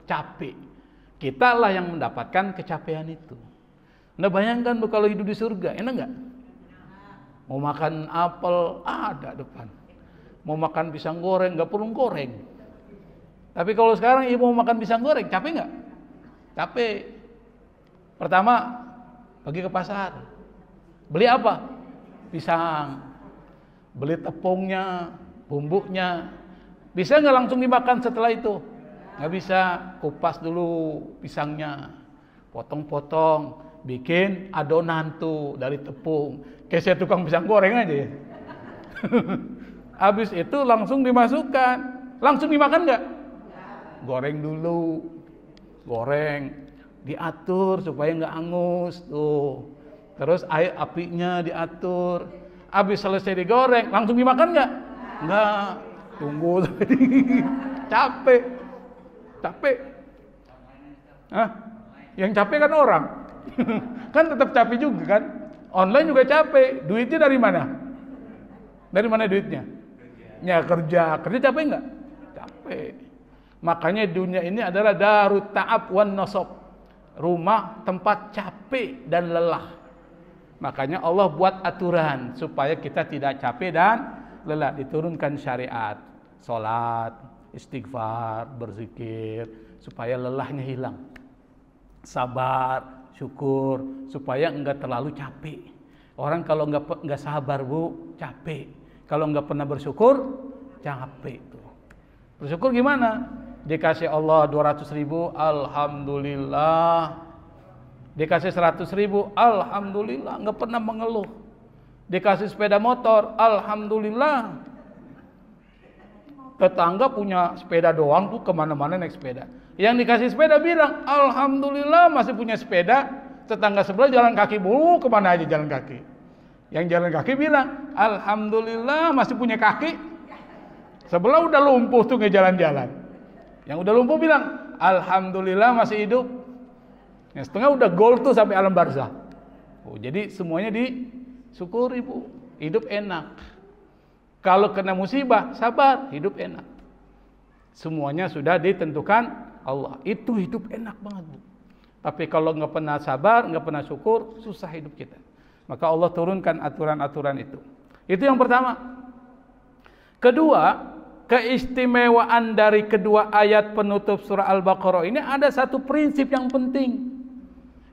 capek. Kitalah yang mendapatkan kecapean itu. Nah bayangkan kalau hidup di surga, enak enggak? Mau makan apel ada depan. Mau makan pisang goreng enggak perlu goreng. Tapi kalau sekarang ibu mau makan pisang goreng, capek enggak? Capek. Pertama, pergi ke pasar. Beli apa? Pisang. Beli tepungnya, bumbunya. Bisa enggak langsung dimakan setelah itu? Enggak bisa. Kupas dulu pisangnya. Potong-potong, bikin adonan tuh dari tepung. Kayak saya tukang pisang goreng aja ya. Habis itu langsung dimasukkan. Langsung dimakan enggak? Goreng dulu. Goreng. Diatur supaya enggak angus tuh. Terus air apinya diatur. Habis selesai digoreng, langsung dimakan enggak? Enggak. Tunggu tadi. Capek. Hah? Yang capek kan orang. Kan tetap capek juga kan? Online juga capek. Duitnya dari mana? Dari mana duitnya? Ya kerja. Kerja capek enggak? Capek. Makanya dunia ini adalah darut ta'ab wan nasab. Rumah tempat capek dan lelah. Makanya Allah buat aturan supaya kita tidak capek dan lelah. Diturunkan syariat. Salat, istighfar, berzikir supaya lelahnya hilang. Sabar, syukur supaya enggak terlalu capek. Orang kalau enggak sabar Bu, capek. Kalau enggak pernah bersyukur, capek tuh. Bersyukur gimana? Dikasih Allah 200.000, alhamdulillah. Dikasih 100.000, alhamdulillah, enggak pernah mengeluh. Dikasih sepeda motor, alhamdulillah. Tetangga punya sepeda doang tuh, kemana-mana naik sepeda. Yang dikasih sepeda bilang, alhamdulillah masih punya sepeda. Tetangga sebelah jalan kaki mulu, kemana aja jalan kaki. Yang jalan kaki bilang, alhamdulillah masih punya kaki. Sebelah udah lumpuh tuh nggak jalan-jalan. Yang udah lumpuh bilang, alhamdulillah masih hidup. Yang setengah udah gol tuh sampai alam barzah. Oh, jadi semuanya disyukuri Bu. Hidup enak. Kalau kena musibah, sabar, hidup enak. Semuanya sudah ditentukan Allah. Itu hidup enak banget Bu. Tapi kalau nggak pernah sabar, nggak pernah syukur, susah hidup kita. Maka Allah turunkan aturan-aturan itu. Itu yang pertama. Kedua, keistimewaan dari kedua ayat penutup surah Al-Baqarah ini ada satu prinsip yang penting.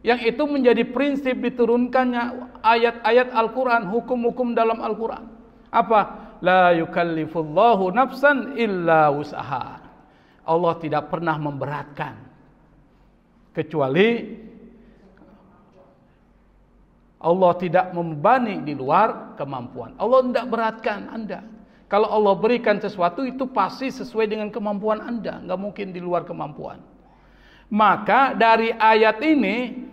Yang itu menjadi prinsip diturunkannya ayat-ayat Al-Quran, hukum-hukum dalam Al-Quran. Apa? La yukallifullahu nafsan illa wus'aha. Allah tidak pernah memberatkan, kecuali Allah tidak membebani di luar kemampuan. Allah tidak beratkan Anda. Kalau Allah berikan sesuatu itu pasti sesuai dengan kemampuan Anda, nggak mungkin di luar kemampuan. Maka dari ayat ini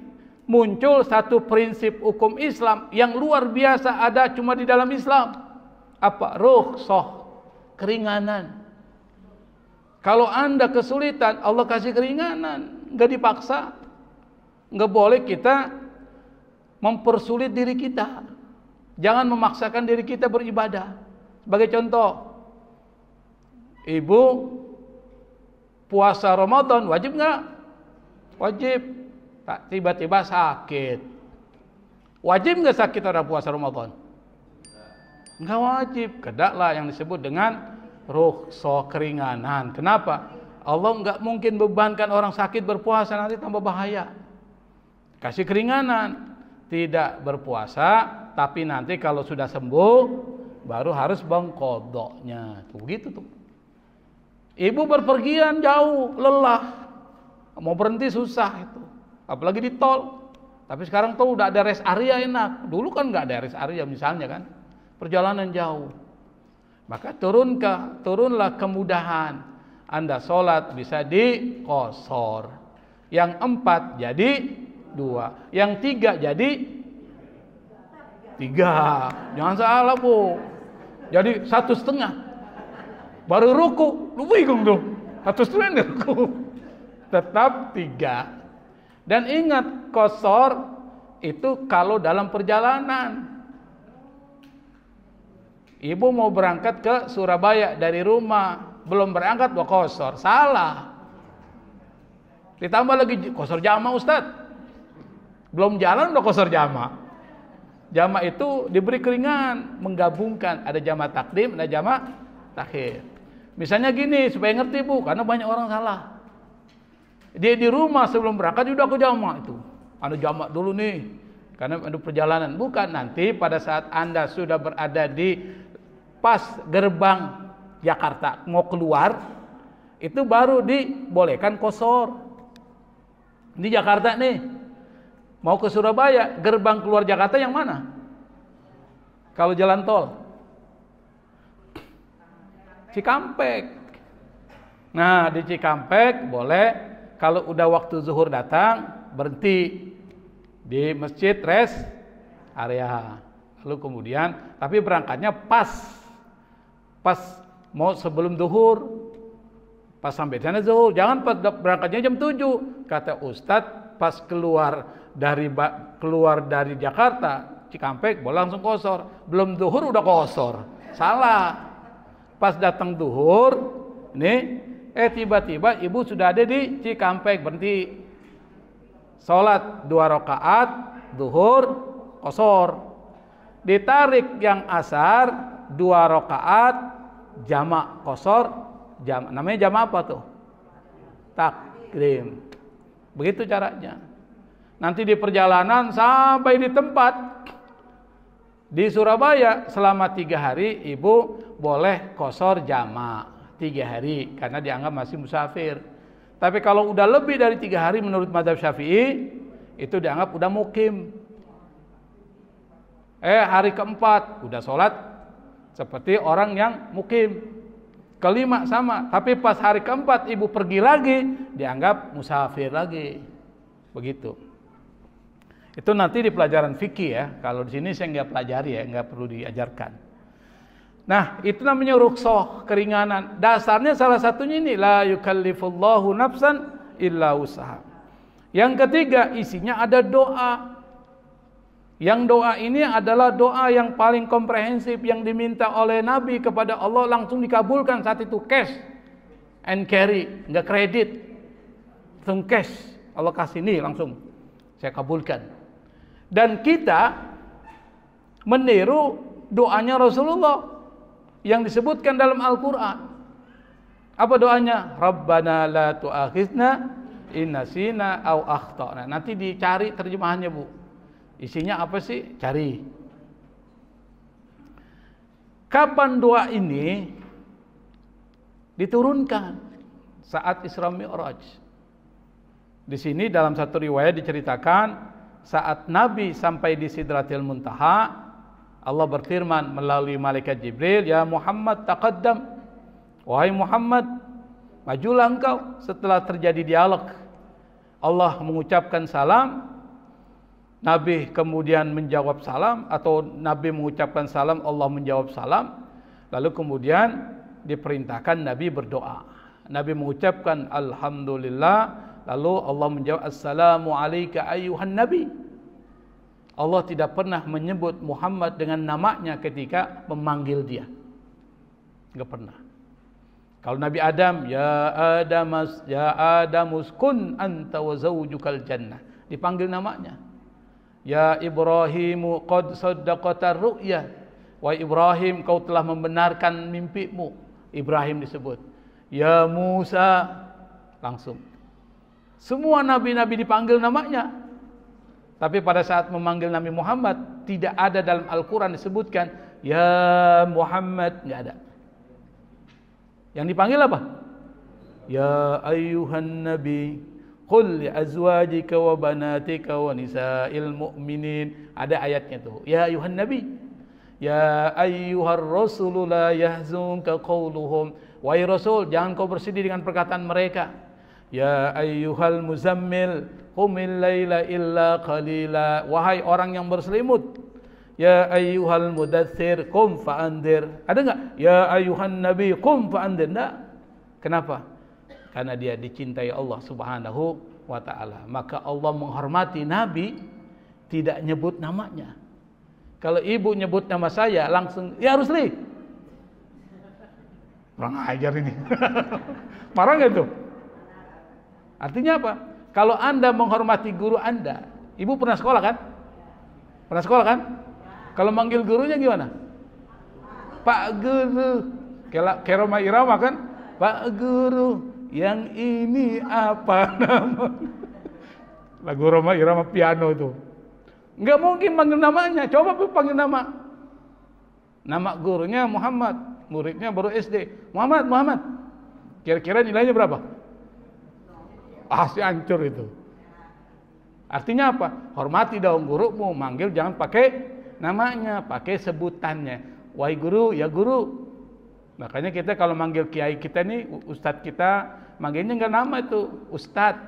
muncul satu prinsip hukum Islam yang luar biasa, ada cuma di dalam Islam. Apa? Rukhsah, keringanan. Kalau Anda kesulitan, Allah kasih keringanan, nggak dipaksa. Nggak boleh kita mempersulit diri kita. Jangan memaksakan diri kita beribadah. Sebagai contoh, ibu puasa Ramadan wajib nggak? Wajib. Tak tiba-tiba sakit. Wajib nggak sakit orang puasa Ramadan? Nggak wajib. Kedaklah yang disebut dengan rukhsah, keringanan. Kenapa? Allah nggak mungkin bebankan orang sakit berpuasa, nanti tambah bahaya. Kasih keringanan. Tidak berpuasa, tapi nanti kalau sudah sembuh baru harus mengqadhanya. Tuh gitu tuh. Ibu berpergian jauh, lelah, mau berhenti susah itu, apalagi di tol. Tapi sekarang tuh udah ada rest area enak. Dulu kan nggak ada rest area misalnya kan, perjalanan jauh. Maka turunlah kemudahan. Anda sholat bisa diqashar. Yang 4 jadi 2, yang 3 jadi 3. Jangan salah Bu. Jadi 1,5 baru ruku. Lu bingung tuh. 1,5 ruku. Tetap 3. Dan ingat, qashar itu kalau dalam perjalanan. Ibu mau berangkat ke Surabaya dari rumah, belum berangkat mau qashar. Salah. Ditambah lagi qashar jamaah Ustaz. Belum jalan udah qashar jamaah. Jamaah itu diberi keringan, menggabungkan, ada jamaah takdim, ada jamaah takhir. Misalnya gini, supaya ngerti Bu, karena banyak orang salah. Dia di rumah sebelum berangkat udah ke jamaah itu. Anda jamaah dulu nih, karena ada perjalanan. Bukan, nanti pada saat Anda sudah berada di pas gerbang Jakarta mau keluar, itu baru dibolehkan qashar. Di Jakarta nih, mau ke Surabaya, gerbang keluar Jakarta yang mana? Kalau jalan tol Cikampek. Nah, di Cikampek boleh. Kalau udah waktu zuhur datang, berhenti di masjid rest area. Lalu kemudian, tapi berangkatnya pas mau sebelum zuhur. Pas sampai sana zuhur. Jangan pas berangkatnya jam 7. Kata Ustadz, pas keluar dari Jakarta Cikampek boleh langsung qashar. Belum zuhur udah qashar. Salah. Pas datang zuhur, nih, tiba-tiba ibu sudah ada di Cikampek, berhenti. Salat 2 rakaat zuhur qashar. Ditarik yang asar 2 rakaat jamak qashar. Namanya jamak apa tuh? Takdim. Begitu caranya. Nanti di perjalanan sampai di tempat di Surabaya selama 3 hari ibu boleh qashar jamak 3 hari karena dianggap masih musafir. Tapi kalau udah lebih dari 3 hari menurut mazhab Syafi'i itu dianggap udah mukim. Hari keempat udah sholat seperti orang yang mukim. Kelima sama, tapi pas hari keempat ibu pergi lagi dianggap musafir lagi. Begitu. Itu nanti di pelajaran fikih ya. Kalau di sini saya nggak pelajari ya, nggak perlu diajarkan. Nah, itu namanya rukhsah, keringanan. Dasarnya salah satunya ini, la yukallifullahu nafsan illa wus'aha. Yang ketiga, isinya ada doa. Yang doa ini adalah doa yang paling komprehensif yang diminta oleh Nabi kepada Allah, langsung dikabulkan saat itu, cash and carry, nggak kredit, langsung cash. Allah kasih nih langsung, saya kabulkan. Dan kita meniru doanya Rasulullah yang disebutkan dalam Al-Quran. Apa doanya? Rabbana la tu'akhizna inna sina au akhtana. Nanti dicari terjemahannya, Bu. Isinya apa sih? Cari. Kapan doa ini diturunkan? Saat Isra Mi'raj. Di sini dalam satu riwayat diceritakan saat Nabi sampai di Sidratil Muntaha, Allah berfirman melalui malaikat Jibril, "Ya Muhammad taqaddam." Wahai Muhammad, majulah engkau. Setelah terjadi dialog, Allah mengucapkan salam, Nabi kemudian menjawab salam, atau Nabi mengucapkan salam, Allah menjawab salam. Lalu kemudian diperintahkan Nabi berdoa. Nabi mengucapkan Alhamdulillah, lalu Allah menjawab Assalamu alayka ayyuhan Nabi. Allah tidak pernah menyebut Muhammad dengan namanya ketika memanggil dia. Enggak pernah. Kalau Nabi Adam, ya Adamus kun anta wa zawjukal jannah, dipanggil namanya. Ya Ibrahimu qad saddaqatar ru'ya, wahai Ibrahim, kau telah membenarkan mimpimu. Ibrahim disebut. Ya Musa, langsung. Semua nabi-nabi dipanggil namanya. Tapi pada saat memanggil Nabi Muhammad, tidak ada dalam Al-Quran disebutkan Ya Muhammad, tidak ada. Yang dipanggil apa? Ya ayyuhan nabi qul li azwajika wa banatika wa nisa'il mu'minin. Ada ayatnya tuh. Ya ayyuhan nabi, ya ayyuhar rasul la yahzunka qawluhum. Wahai Rasul, jangan kau bersedih dengan perkataan mereka. Ya ayyuhal muzammil qumil laila illa qalila. Wahai orang yang berselimut, ya ayyuhal mudaththir qum fa'andir. Ada enggak? Ya ayyuhan nabi qum fa'andir. Enggak. Kenapa? Karena dia dicintai Allah Subhanahu wa taala. Maka Allah menghormati nabi, tidak nyebut namanya. Kalau ibu nyebut nama saya langsung, ya Rusli. Kurang ajar ini. Marah enggak itu? Artinya apa? Kalau Anda menghormati guru Anda, ibu pernah sekolah kan? Pernah sekolah kan? Kalau manggil gurunya gimana? Pak Guru. Kayak Roma Irama kan? Pak Guru, yang ini apa nama? Lagu Roma Irama piano itu. Enggak mungkin manggil namanya. Coba panggil nama. Nama gurunya Muhammad, muridnya baru SD. Muhammad. Kira-kira nilainya berapa? Pasti hancur itu. Artinya apa? Hormati dong gurumu, manggil jangan pakai namanya, pakai sebutannya. Wahai guru, ya guru. Makanya kita kalau manggil kiai kita nih, ustadz kita, manggilnya enggak nama itu, ustadz.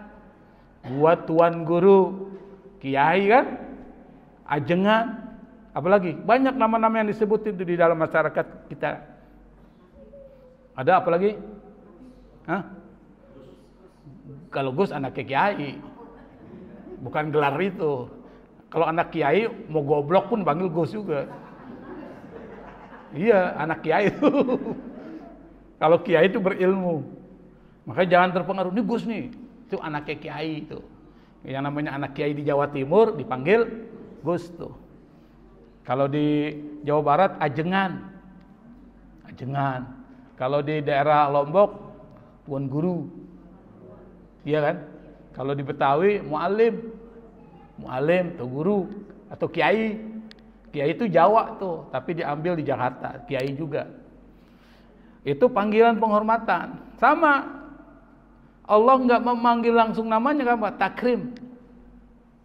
Buat tuan guru, kiai kan, ajengan, apalagi banyak nama-nama yang disebut itu di dalam masyarakat kita. Ada apa lagi? Hah? Kalau Gus anak kiai, bukan gelar itu. Kalau anak kiai mau goblok pun panggil Gus juga. Iya, anak kiai itu. Kalau kiai itu berilmu, makanya jangan terpengaruh. Ini Gus nih, itu anak kiai itu. Yang namanya anak kiai di Jawa Timur dipanggil Gus tuh. Kalau di Jawa Barat ajengan. Kalau di daerah Lombok tuan guru. Iya kan? Kalau di Betawi muallim tuh guru atau kiai. Kiai itu Jawa tuh, tapi diambil di Jakarta, kiai juga. Itu panggilan penghormatan. Sama. Allah enggak memanggil langsung namanya apa? Takrim.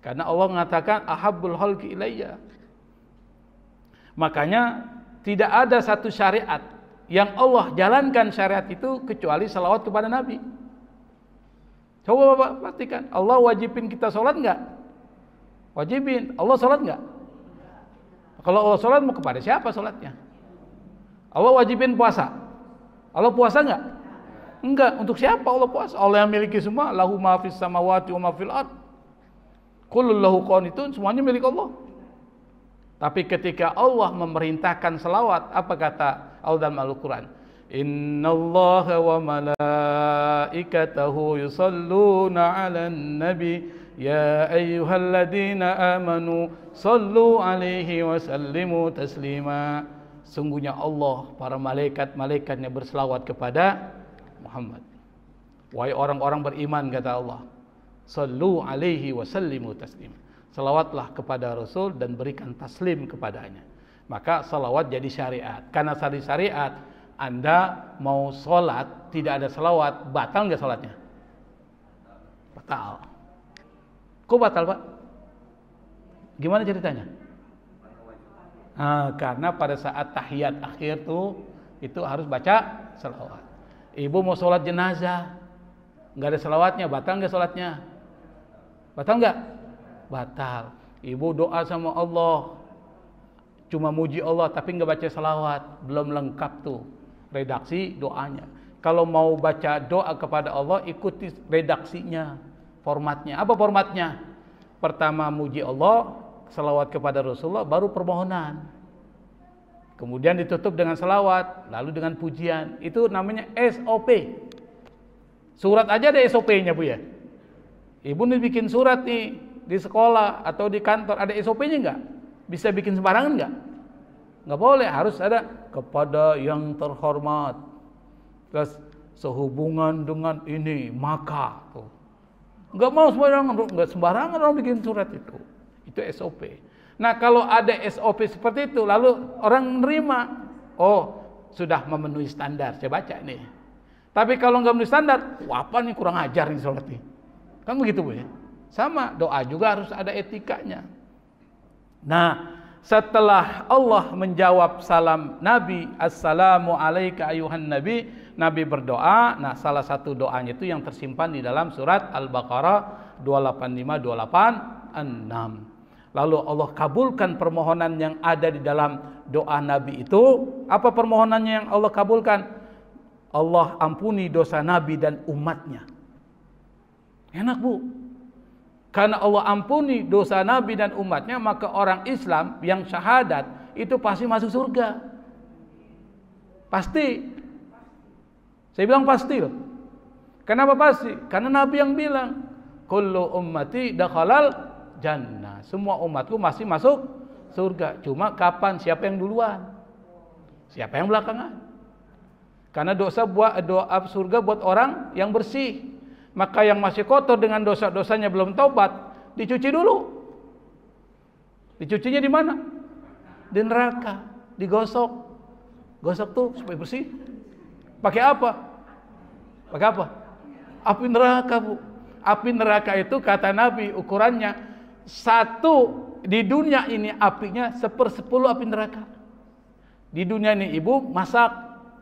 Karena Allah mengatakan ahabbul khalqi ilayya. Makanya tidak ada satu syariat yang Allah jalankan syariat itu kecuali salawat kepada Nabi. Coba Bapak perhatikan, Allah wajibin kita sholat enggak? Wajibin. Allah sholat enggak? Kalau Allah sholat mau kepada siapa sholatnya? Allah wajibin puasa. Allah puasa enggak? Enggak. Untuk siapa Allah puasa? Allah yang miliki semua. Lahu ma fis samawati wa ma fil ard. Kullun lahu qanitun. Semuanya milik Allah. Tapi ketika Allah memerintahkan selawat, apa kata Allah dalam Al-Quran? Innallaha wa malaikatahu yusalluna 'alan nabi ya ayyuhalladzina amanu sallu 'alaihi wa sallimu taslima. Sungguhnya Allah, para malaikat-malaikatnya berselawat kepada Muhammad. Wahai orang-orang beriman, kata Allah, Sallu alaihi wa sallimu taslima. Salawatlah kepada Rasul dan berikan taslim kepadanya. Maka salawat jadi syariat. Karena syariat, Anda mau sholat tidak ada salawat, batal nggak sholatnya? Batal. Kok batal, Pak? Gimana ceritanya? Karena pada saat tahiyat akhir tuh itu harus baca salawat. Ibu mau sholat jenazah, nggak ada salawatnya, batal nggak sholatnya? Batal nggak? Batal. Ibu doa sama Allah, cuma muji Allah tapi nggak baca salawat, belum lengkap tuh redaksi doanya. Kalau mau baca doa kepada Allah, ikuti redaksinya, formatnya. Apa formatnya? Pertama muji Allah, salawat kepada Rasulullah, baru permohonan. Kemudian ditutup dengan salawat, lalu dengan pujian. Itu namanya SOP. Surat aja ada SOP-nya, Bu ya. Ibu nih bikin surat nih di sekolah atau di kantor, ada SOP-nya nggak? Bisa bikin sembarangan nggak? Nggak boleh, harus ada kepada yang terhormat. Terus sehubungan dengan ini maka tuh. Nggak mau sembarangan, nggak sembarangan orang bikin surat itu. Itu SOP. Nah kalau ada SOP seperti itu, lalu orang menerima, oh sudah memenuhi standar, saya baca nih. Tapi kalau nggak memenuhi standar, wah apa nih kurang ajar nih sholat nih. Kan begitu Bu ya. Sama, doa juga harus ada etikanya. Nah, setelah Allah menjawab salam Nabi, Assalamu alayka ayuhan Nabi, Nabi berdoa. Nah, salah satu doanya itu yang tersimpan di dalam surat Al-Baqarah 285-286. Lalu Allah kabulkan permohonan yang ada di dalam doa Nabi itu. Apa permohonannya yang Allah kabulkan? Allah ampuni dosa Nabi dan umatnya. Enak Bu. Karena Allah ampuni dosa Nabi dan umatnya, maka orang Islam yang syahadat itu pasti masuk surga. Pasti. Saya bilang pasti loh. Kenapa pasti? Karena Nabi yang bilang, kullu ummati dakhalal jannah. Semua umatku masih masuk surga. Cuma kapan? Siapa yang duluan? Siapa yang belakangan? Karena doa surga buat orang yang bersih. Maka yang masih kotor dengan dosa-dosanya belum taubat, dicuci dulu. Dicucinya di mana? Di neraka, digosok. Gosok tuh supaya bersih. Pakai apa? Pakai apa? Api neraka, Bu. Api neraka itu kata Nabi ukurannya satu di dunia ini apinya 1/10 api neraka. Di dunia ini ibu masak,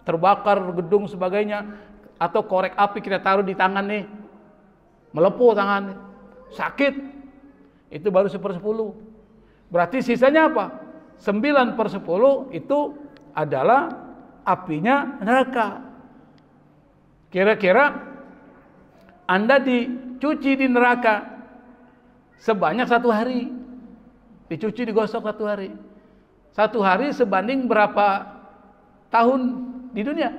terbakar gedung sebagainya, atau korek api kita taruh di tangan nih, melepuh tangan, sakit, itu baru 1/10. Berarti sisanya apa? 9/10 itu adalah apinya neraka. Kira-kira Anda dicuci di neraka sebanyak 1 hari, dicuci digosok 1 hari. 1 hari sebanding berapa tahun di dunia?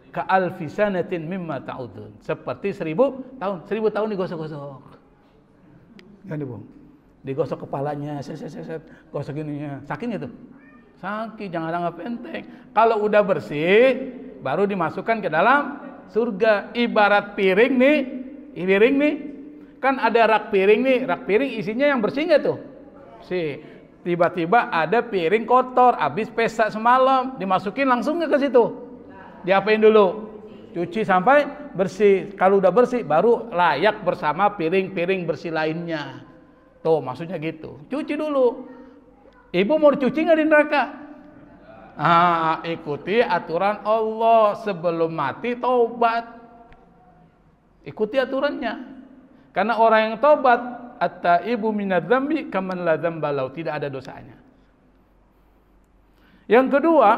Ka'alfi sanatin mimma ta'udun. Seperti 1000 tahun. 1000 tahun digosok-gosok. Gini Bung. Digosok kepalanya, gosok ininya. Sakit gitu? Sakit, jangan anggap enteng. Kalau udah bersih, baru dimasukkan ke dalam surga. Ibarat piring nih. Kan ada rak piring nih. Rak piring isinya yang bersih nggak tuh? Bersih. Tiba-tiba ada piring kotor, habis pesta semalam, dimasukin langsung nggak ke situ? Diapain dulu? Cuci sampai bersih. Kalau udah bersih baru layak bersama piring-piring bersih lainnya. Tuh maksudnya gitu. Cuci dulu. Ibu mau dicuci nggak di neraka? Ikuti aturan Allah. Sebelum mati taubat. Ikuti aturannya. Karena orang yang taubat, at-taibu minadz-dzambi kaman la dzamba lahu, tidak ada dosanya. Yang kedua,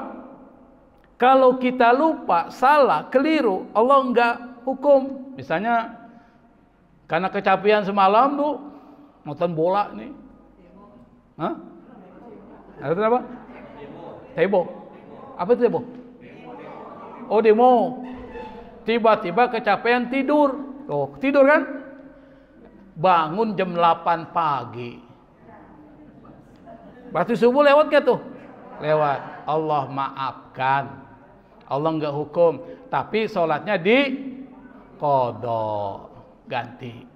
kalau kita lupa, salah, keliru, Allah enggak hukum. Misalnya karena kecapean semalam Bu, nonton bola nih. Hah? Ada apa? Demo. Apa itu demo? Oh, demo. Tiba-tiba kecapean tidur. Oh, tidur kan? Bangun jam 8 pagi. Berarti subuh lewat gak tuh? Lewat. Allah maafkan. Allah enggak hukum, tapi sholatnya di qadha, ganti.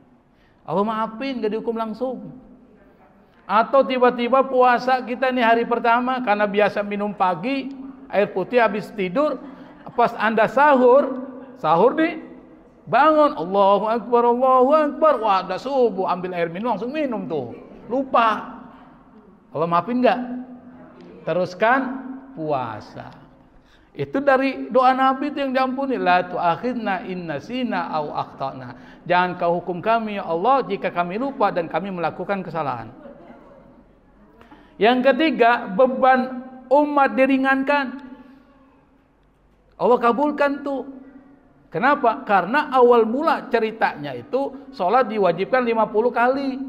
Allah maafin, gak dihukum langsung. Atau tiba-tiba puasa kita nih hari pertama, karena biasa minum pagi, air putih habis tidur, pas Anda sahur nih, bangun, Allahu Akbar, wah udah subuh, ambil air minum, langsung minum tuh, lupa. Allah maafin gak? Teruskan puasa. Itu dari doa Nabi itu yang diampuni. La tu'akhidna in nasina au akhtana. Jangan kau hukum kami ya Allah jika kami lupa dan kami melakukan kesalahan. Yang ketiga, beban umat diringankan. Allah kabulkan tuh. Kenapa? Karena awal mula ceritanya itu sholat diwajibkan 50 kali.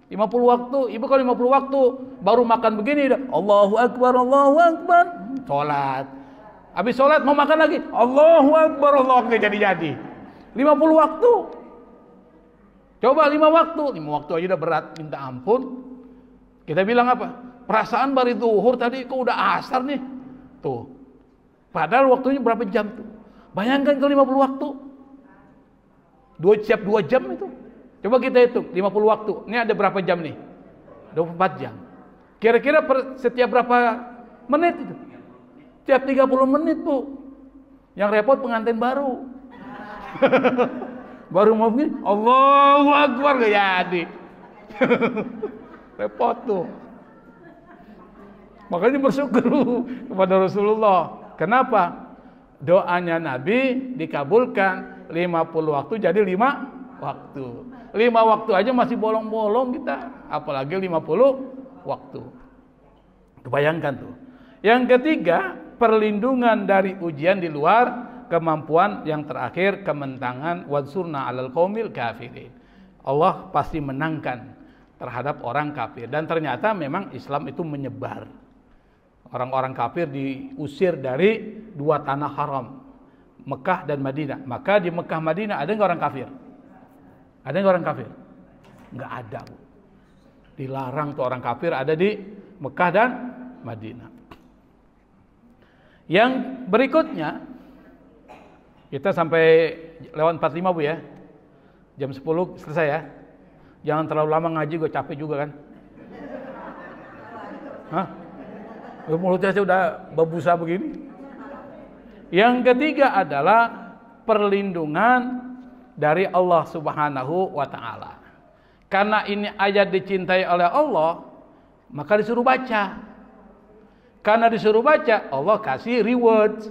50 waktu. Ibu kalau 50 waktu baru makan begini, Allahu Akbar, sholat. Habis sholat mau makan lagi, Allahu Akbar, jadi 50 waktu. Coba 5 waktu. 5 waktu aja udah berat, minta ampun. Kita bilang apa? Perasaan baru zuhur tadi kok udah asar nih. Tuh. Padahal waktunya berapa jam tuh? Bayangkan kalau 50 waktu. Siap 2 jam itu. Coba kita hitung 50 waktu. Ini ada berapa jam nih? 24 jam. Kira-kira setiap berapa menit itu? Setiap 30 menit, Bu. Yang repot pengantin baru. Baru mau begini, Allahu Akbar, gak jadi. Repot tuh. Makanya bersyukur kepada Rasulullah. Kenapa? Doanya Nabi dikabulkan 50 waktu jadi 5 waktu. 5 waktu aja masih bolong-bolong kita, apalagi 50 waktu. Kebayangkan tuh. Yang ketiga, perlindungan dari ujian di luar kemampuan. Yang terakhir, kemenangan wansurna 'alal qaumil kafirin. Allah pasti menangkan terhadap orang kafir. Dan ternyata memang Islam itu menyebar. Orang-orang kafir diusir dari 2 tanah haram, Mekah dan Madinah. Maka di Mekah Madinah ada nggak orang kafir? Ada nggak orang kafir? Nggak ada, Bu. Dilarang tuh orang kafir ada di Mekah dan Madinah. Yang berikutnya, kita sampai lewat 45, Bu ya. Jam 10 selesai ya. Jangan terlalu lama ngaji, gue capek juga kan. Hah? Mulutnya saya udah berbusa begini. Yang ketiga adalah perlindungan dari Allah Subhanahu wa ta'ala. Karena ini ayat dicintai oleh Allah, maka disuruh baca. Karena disuruh baca, Allah kasih reward.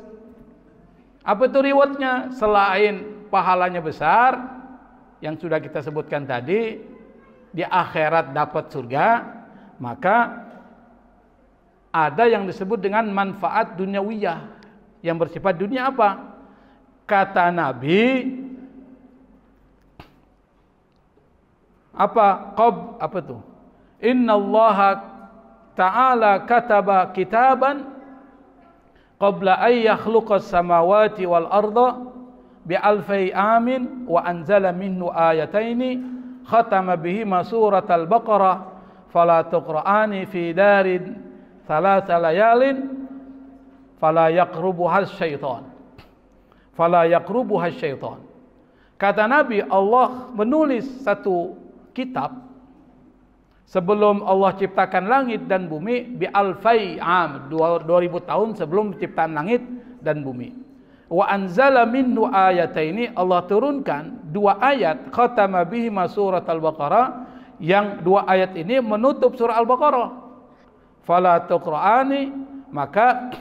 Apa itu rewardnya? Selain pahalanya besar, yang sudah kita sebutkan tadi, di akhirat dapat surga, maka ada yang disebut dengan manfaat duniawiyah yang bersifat dunia. Apa? Kata Nabi, apa tuh? Innallaha ta'ala kataba kitaban qabla ay yakhluqas samawati wal arda bi alfi amin wa anzala minhu ayataini khatama bihima suratal baqarah fala tuqra'ani fi darin thalatha layalin fala yaqrubuha syaitan. Kata Nabi, Allah menulis satu kitab sebelum Allah ciptakan langit dan bumi, bi alfai am, 2000 tahun sebelum ciptaan langit dan bumi. Wa anzala minhu ayataini, Allah turunkan 2 ayat, khatama bihima surat al-Baqarah, yang 2 ayat ini menutup surah Al-Baqarah. Fala tuqra'ani, maka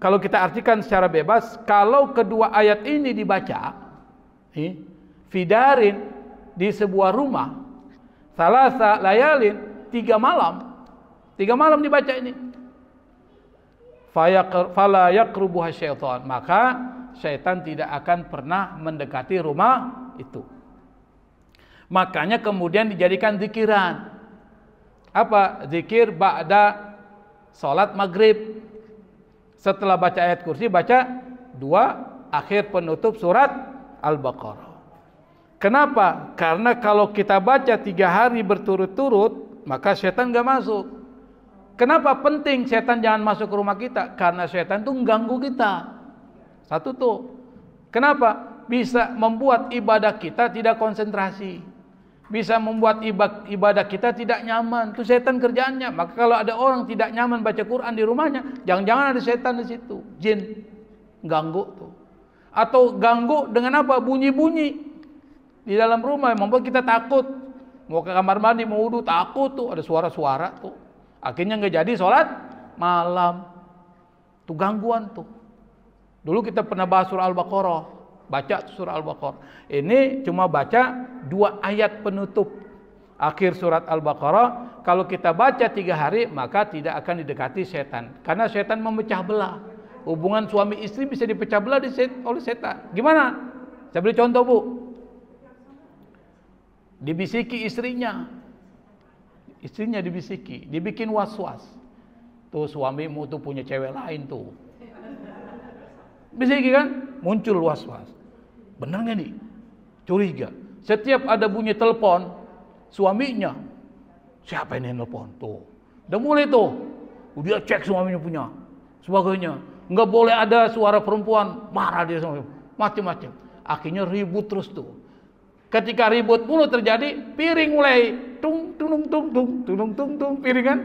kalau kita artikan secara bebas, kalau kedua ayat ini dibaca fidarin, di sebuah rumah, salasa layalin, 3 malam dibaca ini, fala yaqrubuha syaitan, maka syaitan tidak akan pernah mendekati rumah itu. Makanya kemudian dijadikan zikiran. Apa? Zikir ba'da salat maghrib. Setelah baca ayat kursi, baca 2 akhir penutup surat Al-Baqarah. Kenapa? Karena kalau kita baca 3 hari berturut-turut, maka setan gak masuk. Kenapa penting setan jangan masuk ke rumah kita? Karena setan itu mengganggu kita. Satu tuh. Kenapa? bisa membuat ibadah kita tidak konsentrasi, bisa membuat ibadah kita tidak nyaman. Itu setan kerjaannya. Maka kalau ada orang tidak nyaman baca Quran di rumahnya, jangan-jangan ada setan di situ, jin ganggu tuh. Atau ganggu dengan apa? Bunyi-bunyi di dalam rumah yang membuat kita takut. Mau ke kamar mandi, mau wudu, takut tuh ada suara-suara tuh. Akhirnya nggak jadi sholat malam. Tuh gangguan tuh. Dulu kita pernah bahas surah Al-Baqarah, baca surah Al-Baqarah. Ini cuma baca 2 ayat penutup akhir surat Al-Baqarah. Kalau kita baca 3 hari, maka tidak akan didekati setan. Karena setan memecah belah. Hubungan suami istri bisa dipecah belah oleh setan. Gimana? Saya beri contoh, Bu. Dibisiki istrinya dibisiki, dibikin was-was. Tuh suamimu tuh punya cewek lain tuh. Bisiki kan? Muncul was-was. Benar nggak nih? Curiga. Setiap ada bunyi telepon, suaminya, siapa ini yang telepon? Tuh. Udah mulai tuh. Dia cek suaminya punya. Sebagainya. Nggak boleh ada suara perempuan, marah dia sama macam-macam. Akhirnya ribut terus tuh. Ketika ribut mulu terjadi, piring mulai tung tung tung tung tung tung tung piring kan.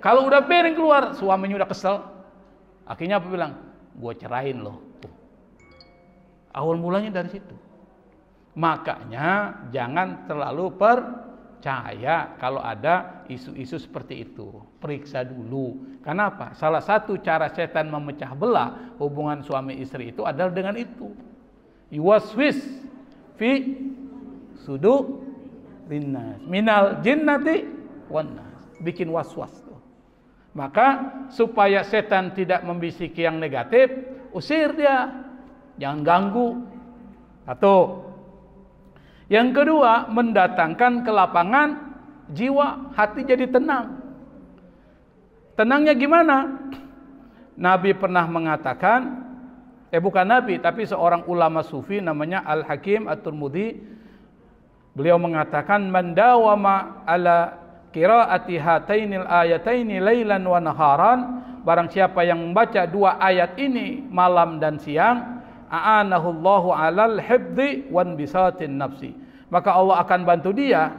Kalau udah piring keluar, suaminya udah kesel. Akhirnya apa bilang? Gua cerain loh. Tuh. Awal mulanya dari situ. Makanya jangan terlalu percaya kalau ada isu-isu seperti itu. Periksa dulu. Kenapa? Salah satu cara setan memecah belah hubungan suami istri itu adalah dengan itu. Yuwaswis fi sudu linnas minal jinnati wan nas. Bikin was-was tuh. Maka supaya setan tidak membisiki yang negatif, usir dia. Jangan ganggu. Atau yang kedua, mendatangkan kelapangan jiwa, hati jadi tenang. Tenangnya gimana? Nabi pernah mengatakan, bukan Nabi, tapi seorang ulama sufi namanya Al-Hakim At-Tirmidzi. Beliau mengatakan, man dawama ala qiraati hatainil ayataini lailan wa naharan, barang siapa yang membaca 2 ayat ini malam dan siang, a'anahullahu alal hifdzi wan bisatin nafsi, maka Allah akan bantu dia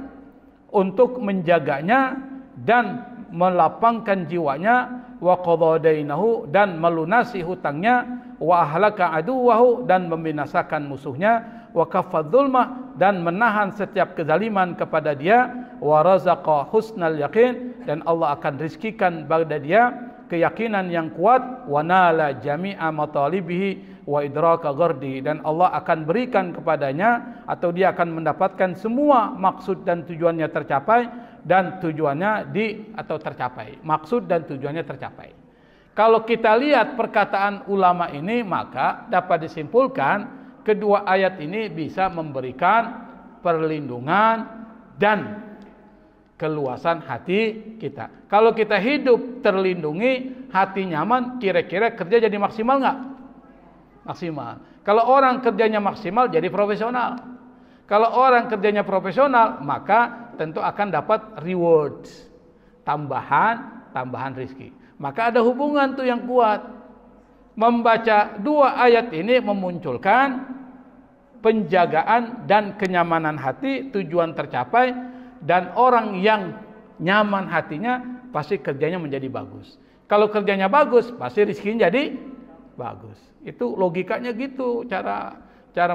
untuk menjaganya dan melapangkan jiwanya, wa qadadainahu, dan melunasi hutangnya, wa ahlaka aduwahu, dan membinasakan musuhnya, wa kaffadzulmah, dan menahan setiap kezaliman kepada dia, wa razaqa husnal yaqin, dan Allah akan rizkikan pada dia keyakinan yang kuat, wa nala jami'a matalibihi wa idraka ghardi, dan Allah akan berikan kepadanya atau dia akan mendapatkan semua maksud dan tujuannya tercapai dan tujuannya tercapai. Maksud dan tujuannya tercapai. Kalau kita lihat perkataan ulama ini, maka dapat disimpulkan kedua ayat ini bisa memberikan perlindungan dan keluasan hati kita. Kalau kita hidup terlindungi, hati nyaman, kira-kira kerja jadi maksimal nggak? Maksimal. Kalau orang kerjanya maksimal, jadi profesional. Kalau orang kerjanya profesional, maka tentu akan dapat reward, tambahan rezeki. Maka ada hubungan tuh yang kuat. Membaca 2 ayat ini memunculkan penjagaan dan kenyamanan hati, tujuan tercapai, dan orang yang nyaman hatinya pasti kerjanya menjadi bagus. Kalau kerjanya bagus, pasti rezekinya jadi bagus. Itu logikanya gitu, cara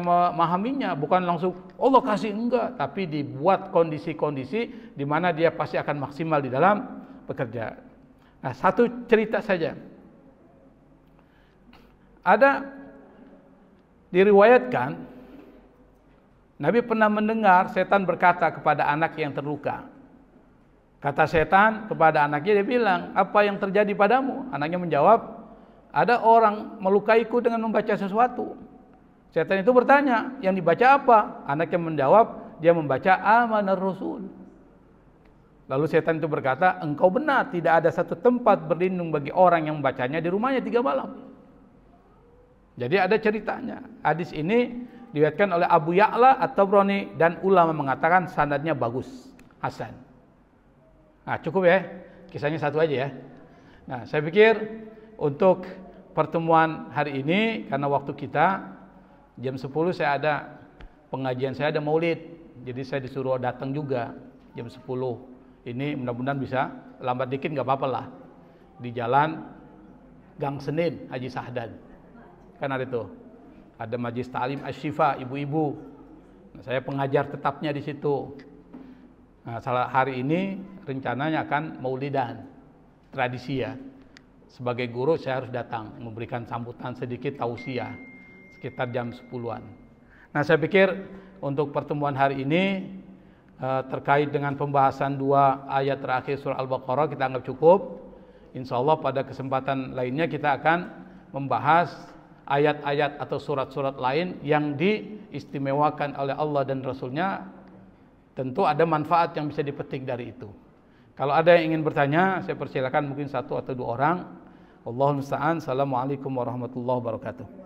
memahaminya. Bukan langsung Allah kasih, enggak, tapi dibuat kondisi-kondisi di mana dia pasti akan maksimal di dalam bekerja. Nah, satu cerita saja. Ada diriwayatkan Nabi pernah mendengar setan berkata kepada anak yang terluka. Kata setan kepada anaknya, dia bilang, apa yang terjadi padamu? Anaknya menjawab, ada orang melukaiku dengan membaca sesuatu. Setan itu bertanya, yang dibaca apa? Anaknya menjawab, dia membaca Amanar Rasul. Lalu setan itu berkata, engkau benar, tidak ada satu tempat berlindung bagi orang yang membacanya di rumahnya 3 malam. Jadi ada ceritanya. Hadis ini diriwayatkan oleh Abu Ya'la At-Tabrani, dan ulama mengatakan sanadnya bagus, hasan. Nah, cukup ya, kisahnya satu aja ya. Nah, saya pikir untuk pertemuan hari ini, karena waktu kita Jam 10 saya ada pengajian, saya ada maulid. Jadi saya disuruh datang juga jam 10. Ini mudah-mudahan bisa lambat dikit nggak apa-apa lah. Di jalan Gang Senin Haji Sahdan. Kan ada itu. Ada Majlis Ta'lim Asy-Syifa, ibu-ibu. Nah, saya pengajar tetapnya di situ. Nah, hari ini rencananya akan maulidan. Tradisi ya. Sebagai guru saya harus datang memberikan sambutan sedikit tausiah sekitar jam 10-an. Nah, saya pikir untuk pertemuan hari ini terkait dengan pembahasan 2 ayat terakhir surah Al-Baqarah kita anggap cukup. Insya Allah pada kesempatan lainnya kita akan membahas ayat-ayat atau surat-surat lain yang diistimewakan oleh Allah dan Rasulnya. Tentu ada manfaat yang bisa dipetik dari itu. Kalau ada yang ingin bertanya, saya persilakan mungkin 1 atau 2 orang. Allahumma musta'an. Assalamualaikum warahmatullahi wabarakatuh.